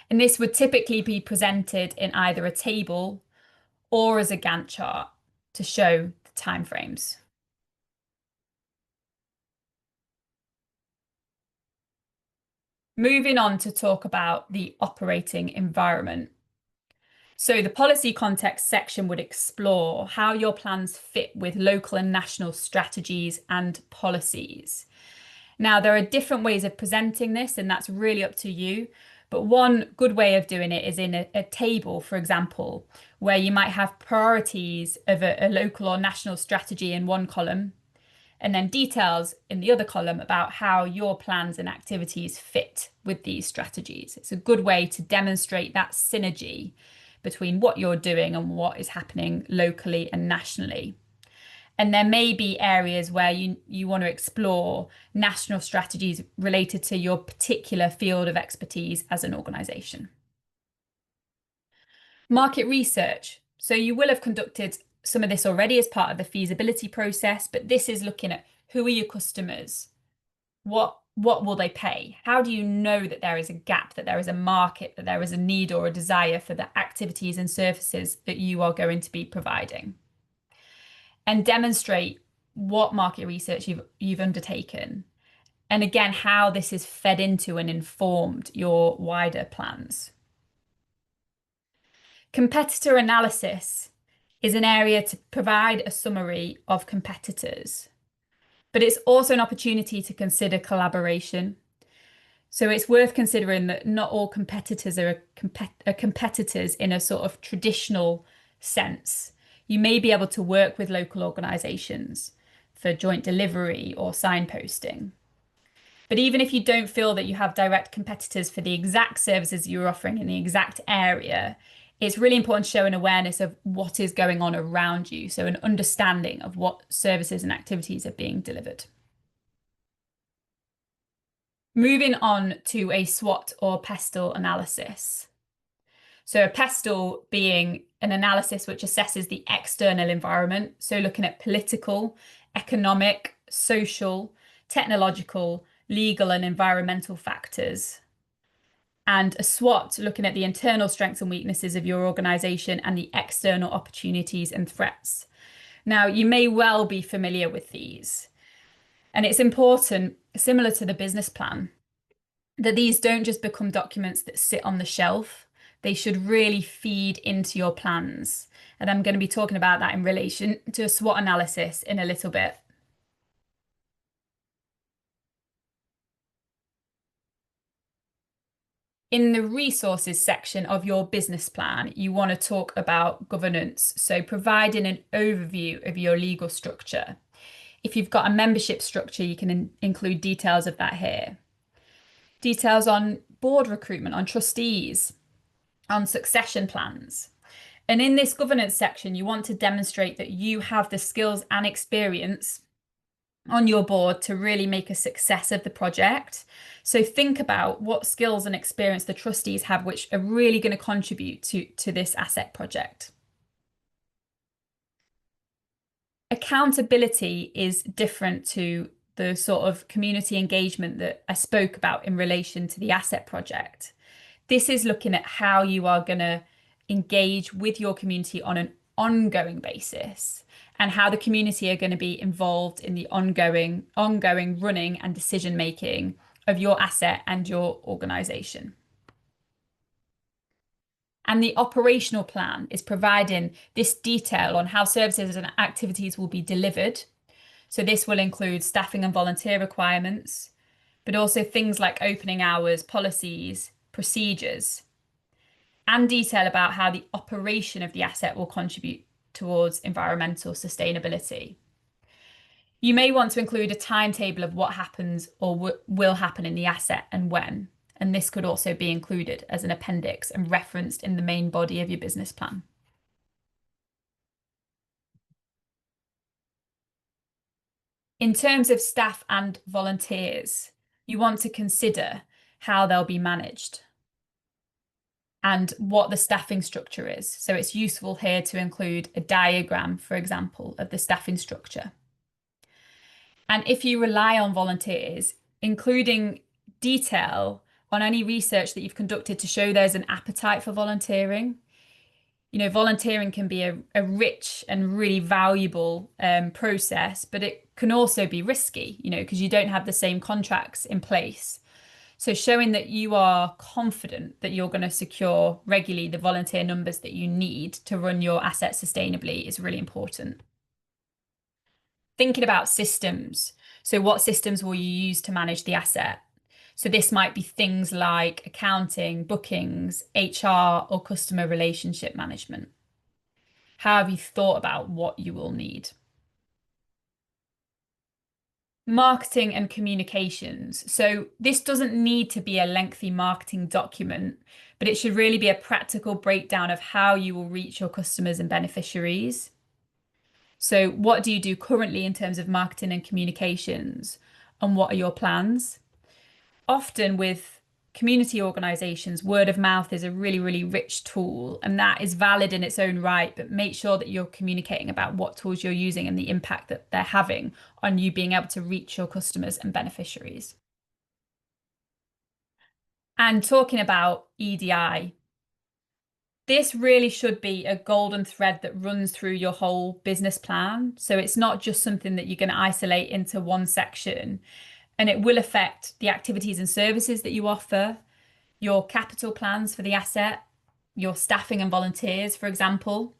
And this would typically be presented in either a table or as a Gantt chart to show the timeframes. Moving on to talk about the operating environment. So the policy context section would explore how your plans fit with local and national strategies and policies. Now, there are different ways of presenting this, and that's really up to you. But one good way of doing it is in a table, for example, where you might have priorities of a local or national strategy in one column, and then details in the other column about how your plans and activities fit with these strategies. It's a good way to demonstrate that synergy between what you're doing and what is happening locally and nationally. And there may be areas where you want to explore national strategies related to your particular field of expertise as an organisation. Market research. So you will have conducted some of this already as part of the feasibility process, but this is looking at who are your customers? What will they pay? How do you know that there is a gap, that there is a market, that there is a need or a desire for the activities and services that you are going to be providing? And demonstrate what market research you've undertaken. And again, how this is fed into and informed your wider plans. Competitor analysis is an area to provide a summary of competitors, but it's also an opportunity to consider collaboration. So it's worth considering that not all competitors are competitors in a sort of traditional sense. You may be able to work with local organisations for joint delivery or signposting. But even if you don't feel that you have direct competitors for the exact services you're offering in the exact area, it's really important to show an awareness of what is going on around you. So an understanding of what services and activities are being delivered. Moving on to a SWOT or PESTLE analysis. So a PESTLE being an analysis which assesses the external environment. So looking at political, economic, social, technological, legal and environmental factors. And a SWOT looking at the internal strengths and weaknesses of your organisation and the external opportunities and threats. Now, you may well be familiar with these. And it's important, similar to the business plan, that these don't just become documents that sit on the shelf. They should really feed into your plans. And I'm going to be talking about that in relation to a SWOT analysis in a little bit. In the resources section of your business plan, you want to talk about governance, so providing an overview of your legal structure. If you've got a membership structure, you can include details of that here. Details on board recruitment, on trustees, on succession plans. And in this governance section, you want to demonstrate that you have the skills and experience on your board to really make a success of the project. So think about what skills and experience the trustees have, which are really going to contribute to this asset project. Accountability is different to the sort of community engagement that I spoke about in relation to the asset project. This is looking at how you are going to engage with your community on an ongoing basis, and how the community are going to be involved in the ongoing running and decision making of your asset and your organisation. And the operational plan is providing this detail on how services and activities will be delivered. So this will include staffing and volunteer requirements, but also things like opening hours, policies, procedures, and detail about how the operation of the asset will contribute towards environmental sustainability. You may want to include a timetable of what happens or will happen in the asset and when, and this could also be included as an appendix and referenced in the main body of your business plan. In terms of staff and volunteers, you want to consider how they'll be managed and what the staffing structure is. So it's useful here to include a diagram, for example, of the staffing structure. And if you rely on volunteers, including detail on any research that you've conducted to show there's an appetite for volunteering. You know, volunteering can be a rich and really valuable process, but it can also be risky, you know, because you don't have the same contracts in place. So showing that you are confident that you're going to secure regularly the volunteer numbers that you need to run your asset sustainably is really important. Thinking about systems. So what systems will you use to manage the asset? So this might be things like accounting, bookings, HR, or customer relationship management. How have you thought about what you will need? Marketing and communications. So this doesn't need to be a lengthy marketing document, but it should really be a practical breakdown of how you will reach your customers and beneficiaries. So what do you do currently in terms of marketing and communications, and what are your plans? Often with community organisations, word of mouth is a really, really rich tool, and that is valid in its own right, but make sure that you're communicating about what tools you're using and the impact that they're having on you being able to reach your customers and beneficiaries. And talking about EDI, this really should be a golden thread that runs through your whole business plan. So it's not just something that you're going to isolate into one section, and it will affect the activities and services that you offer, your capital plans for the asset, your staffing and volunteers, for example.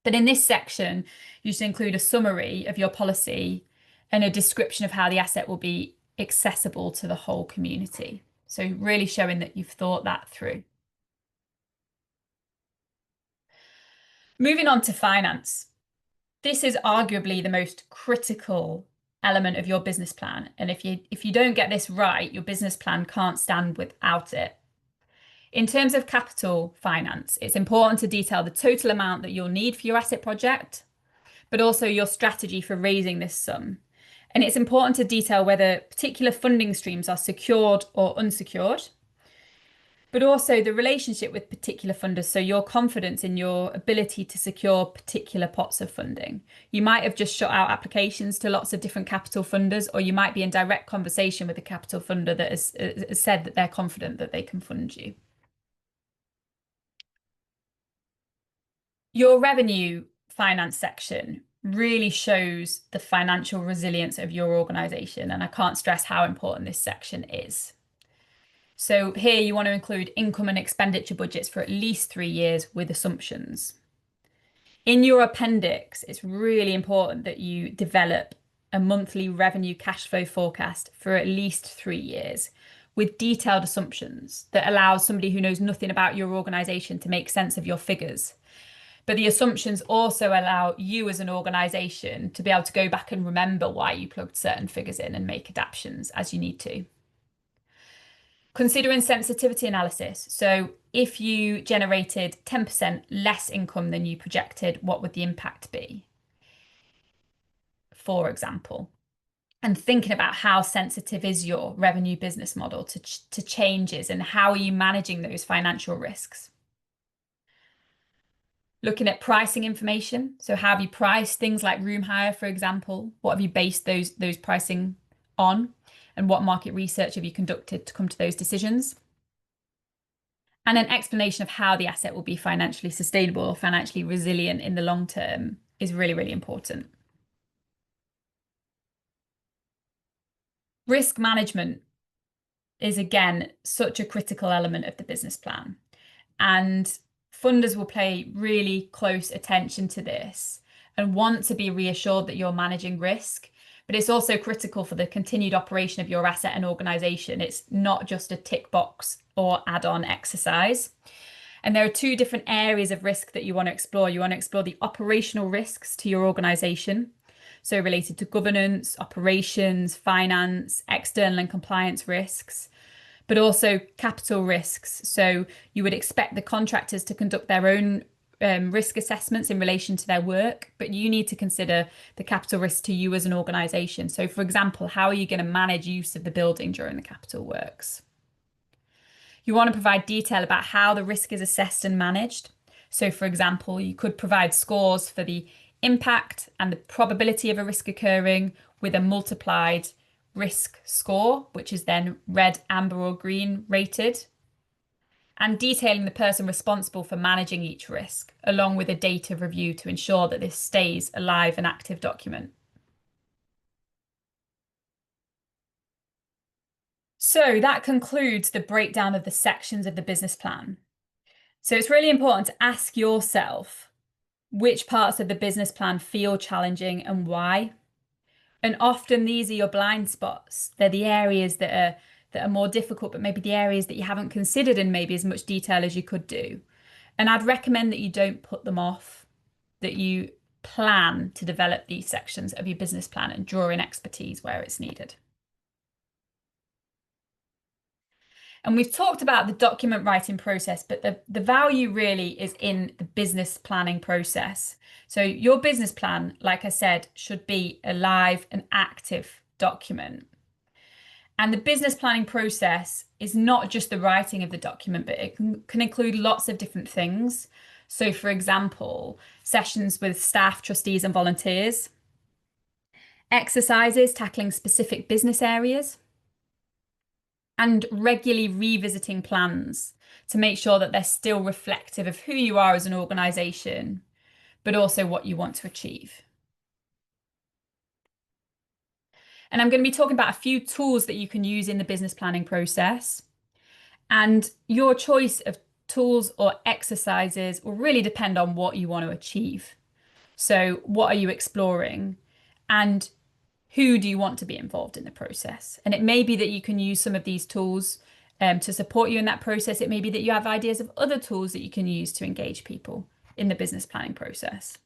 But in this section, you should include a summary of your policy and a description of how the asset will be accessible to the whole community. So really showing that you've thought that through. Moving on to finance. This is arguably the most critical element of your business plan. And if you don't get this right, your business plan can't stand without it. In terms of capital finance, it's important to detail the total amount that you'll need for your asset project, but also your strategy for raising this sum. And it's important to detail whether particular funding streams are secured or unsecured, but also the relationship with particular funders, so your confidence in your ability to secure particular pots of funding. You might have just shot out applications to lots of different capital funders, or you might be in direct conversation with a capital funder that has said that they're confident that they can fund you. Your revenue finance section really shows the financial resilience of your organisation, and I can't stress how important this section is. So here you want to include income and expenditure budgets for at least 3 years with assumptions. In your appendix, it's really important that you develop a monthly revenue cash flow forecast for at least 3 years with detailed assumptions that allows somebody who knows nothing about your organisation to make sense of your figures. But the assumptions also allow you as an organisation to be able to go back and remember why you plugged certain figures in and make adaptations as you need to. Considering sensitivity analysis. So if you generated 10% less income than you projected, what would the impact be? For example, and thinking about how sensitive is your revenue business model to changes, and how are you managing those financial risks? Looking at pricing information. So how have you priced things like room hire, for example? What have you based those pricing on? And what market research have you conducted to come to those decisions? And an explanation of how the asset will be financially sustainable or financially resilient in the long term is really, really important. Risk management is, again, such a critical element of the business plan. And funders will pay really close attention to this and want to be reassured that you're managing risk. But it's also critical for the continued operation of your asset and organisation. It's not just a tick box or add-on exercise. And there are two different areas of risk that you want to explore. You want to explore the operational risks to your organisation, so related to governance, operations, finance, external and compliance risks, but also capital risks. So you would expect the contractors to conduct their own risk assessments in relation to their work, but you need to consider the capital risk to you as an organisation. So for example, how are you going to manage use of the building during the capital works? You want to provide detail about how the risk is assessed and managed. So for example, you could provide scores for the impact and the probability of a risk occurring with a multiplied risk score, which is then red, amber or green rated, and detailing the person responsible for managing each risk, along with a data review to ensure that this stays a live and active document. So that concludes the breakdown of the sections of the business plan. So it's really important to ask yourself which parts of the business plan feel challenging and why. And often these are your blind spots. They're the areas that are more difficult, but maybe the areas that you haven't considered in maybe as much detail as you could do. And I'd recommend that you don't put them off, that you plan to develop these sections of your business plan and draw in expertise where it's needed. And we've talked about the document writing process, but the value really is in the business planning process. So your business plan, like I said, should be a live and active document. And the business planning process is not just the writing of the document, but it can include lots of different things. So for example, sessions with staff, trustees and volunteers, exercises tackling specific business areas, and regularly revisiting plans to make sure that they're still reflective of who you are as an organisation, but also what you want to achieve. And I'm going to be talking about a few tools that you can use in the business planning process. And your choice of tools or exercises will really depend on what you want to achieve. So what are you exploring? And who do you want to be involved in the process? And it may be that you can use some of these tools to support you in that process. It may be that you have ideas of other tools that you can use to engage people in the business planning process.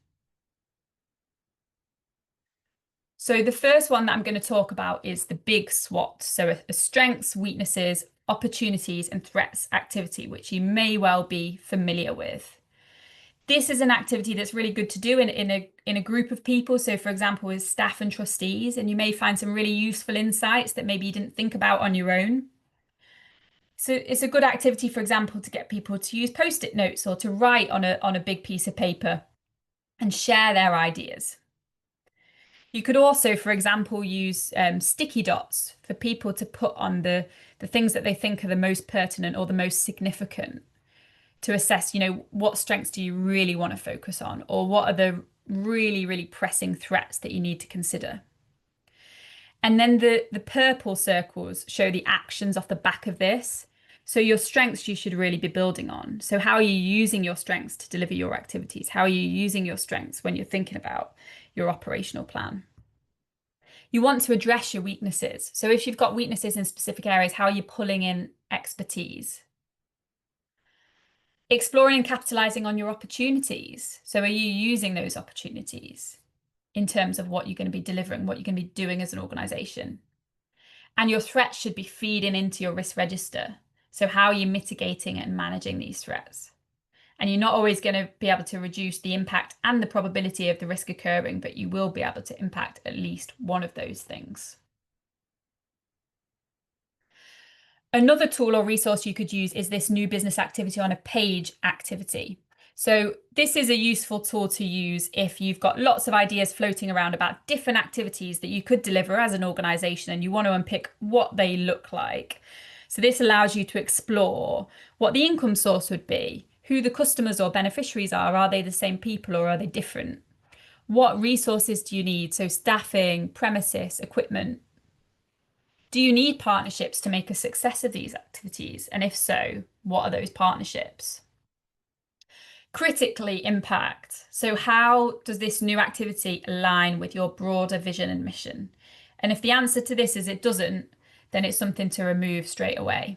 So the first one that I'm going to talk about is the big SWOT. So a strengths, weaknesses, opportunities and threats activity, which you may well be familiar with. This is an activity that's really good to do in a group of people. So for example, with staff and trustees, and you may find some really useful insights that maybe you didn't think about on your own. So it's a good activity, for example, to get people to use post-it notes or to write on a big piece of paper and share their ideas. You could also, for example, use sticky dots for people to put on the things that they think are the most pertinent or the most significant, to assess, what strengths do you really want to focus on, or what are the really, really pressing threats that you need to consider. And then the purple circles show the actions off the back of this. So your strengths you should really be building on. So how are you using your strengths to deliver your activities? How are you using your strengths when you're thinking about your operational plan? You want to address your weaknesses. So if you've got weaknesses in specific areas, how are you pulling in expertise? Exploring and capitalizing on your opportunities. So are you using those opportunities in terms of what you're going to be delivering, what you're going to be doing as an organization? And your threats should be feeding into your risk register. So how are you mitigating and managing these threats? And you're not always going to be able to reduce the impact and the probability of the risk occurring, but you will be able to impact at least one of those things. Another tool or resource you could use is this new business activity on a page activity. So this is a useful tool to use if you've got lots of ideas floating around about different activities that you could deliver as an organization and you want to unpick what they look like. So this allows you to explore what the income source would be, who the customers or beneficiaries are they the same people or are they different? What resources do you need? So staffing, premises, equipment. Do you need partnerships to make a success of these activities? And if so, what are those partnerships? Critically impact. So how does this new activity align with your broader vision and mission? And if the answer to this is it doesn't, then it's something to remove straight away.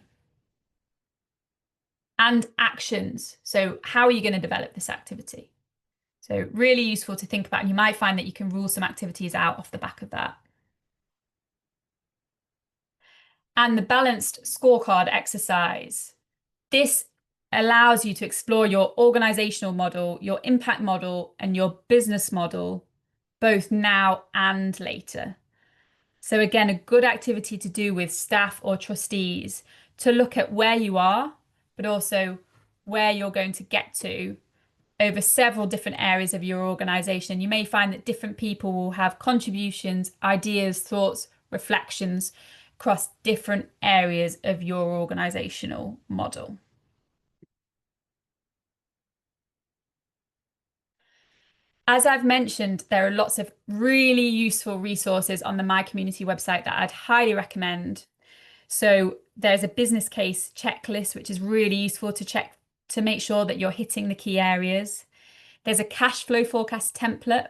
And actions. So how are you going to develop this activity? So really useful to think about, and you might find that you can rule some activities out off the back of that. And the balanced scorecard exercise. This allows you to explore your organizational model, your impact model, and your business model, both now and later. So again, a good activity to do with staff or trustees to look at where you are, but also where you're going to get to over several different areas of your organization. You may find that different people will have contributions, ideas, thoughts, reflections across different areas of your organizational model. As I've mentioned, there are lots of really useful resources on the My Community website that I'd highly recommend. So there's a business case checklist, which is really useful to check to make sure that you're hitting the key areas. There's a cash flow forecast template,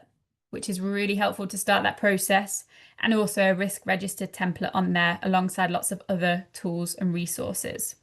which is really helpful to start that process, and also a risk register template on there alongside lots of other tools and resources.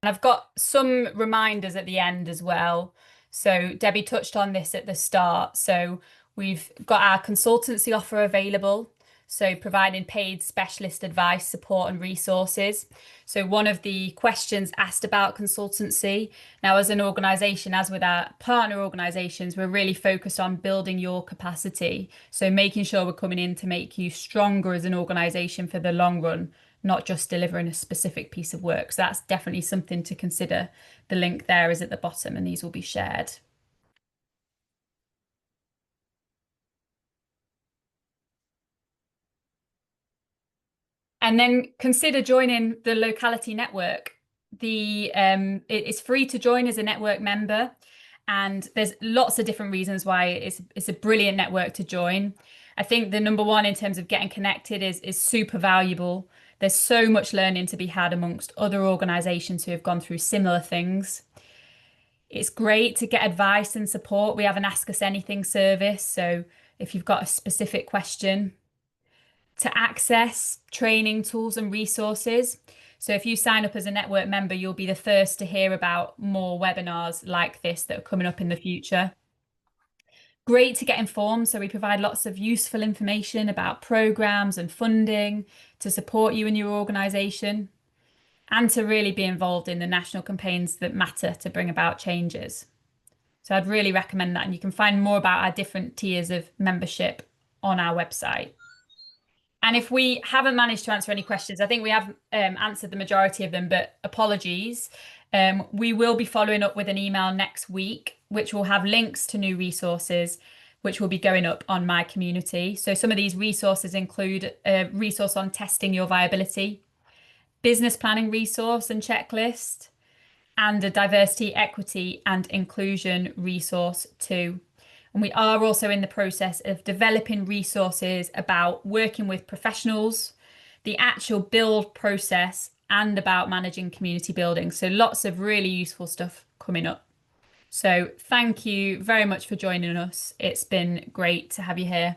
And I've got some reminders at the end as well. So Debbie touched on this at the start. So we've got our consultancy offer available. So providing paid specialist advice, support and resources. So one of the questions asked about consultancy. Now, as an organisation, as with our partner organisations, we're really focused on building your capacity. So making sure we're coming in to make you stronger as an organisation for the long run, not just delivering a specific piece of work. So that's definitely something to consider. The link there is at the bottom and these will be shared. And then consider joining the Locality network. It's free to join as a network member, and there's lots of different reasons why it's a brilliant network to join. I think the number one in terms of getting connected is super valuable. There's so much learning to be had amongst other organisations who have gone through similar things. It's great to get advice and support. We have an Ask Us Anything service, so if you've got a specific question, to access training tools and resources. So if you sign up as a network member, you'll be the first to hear about more webinars like this that are coming up in the future. Great to get informed. So we provide lots of useful information about programs and funding to support you and your organisation, and to really be involved in the national campaigns that matter to bring about changes. So I'd really recommend that. And you can find more about our different tiers of membership on our website. And if we haven't managed to answer any questions, I think we have answered the majority of them, but apologies. We will be following up with an email next week, which will have links to new resources, which will be going up on My Community. So some of these resources include a resource on testing your viability, business planning resource and checklist, and a diversity, equity and inclusion resource too. And we are also in the process of developing resources about working with professionals, the actual build process, and about managing community building. So lots of really useful stuff coming up. So thank you very much for joining us. It's been great to have you here.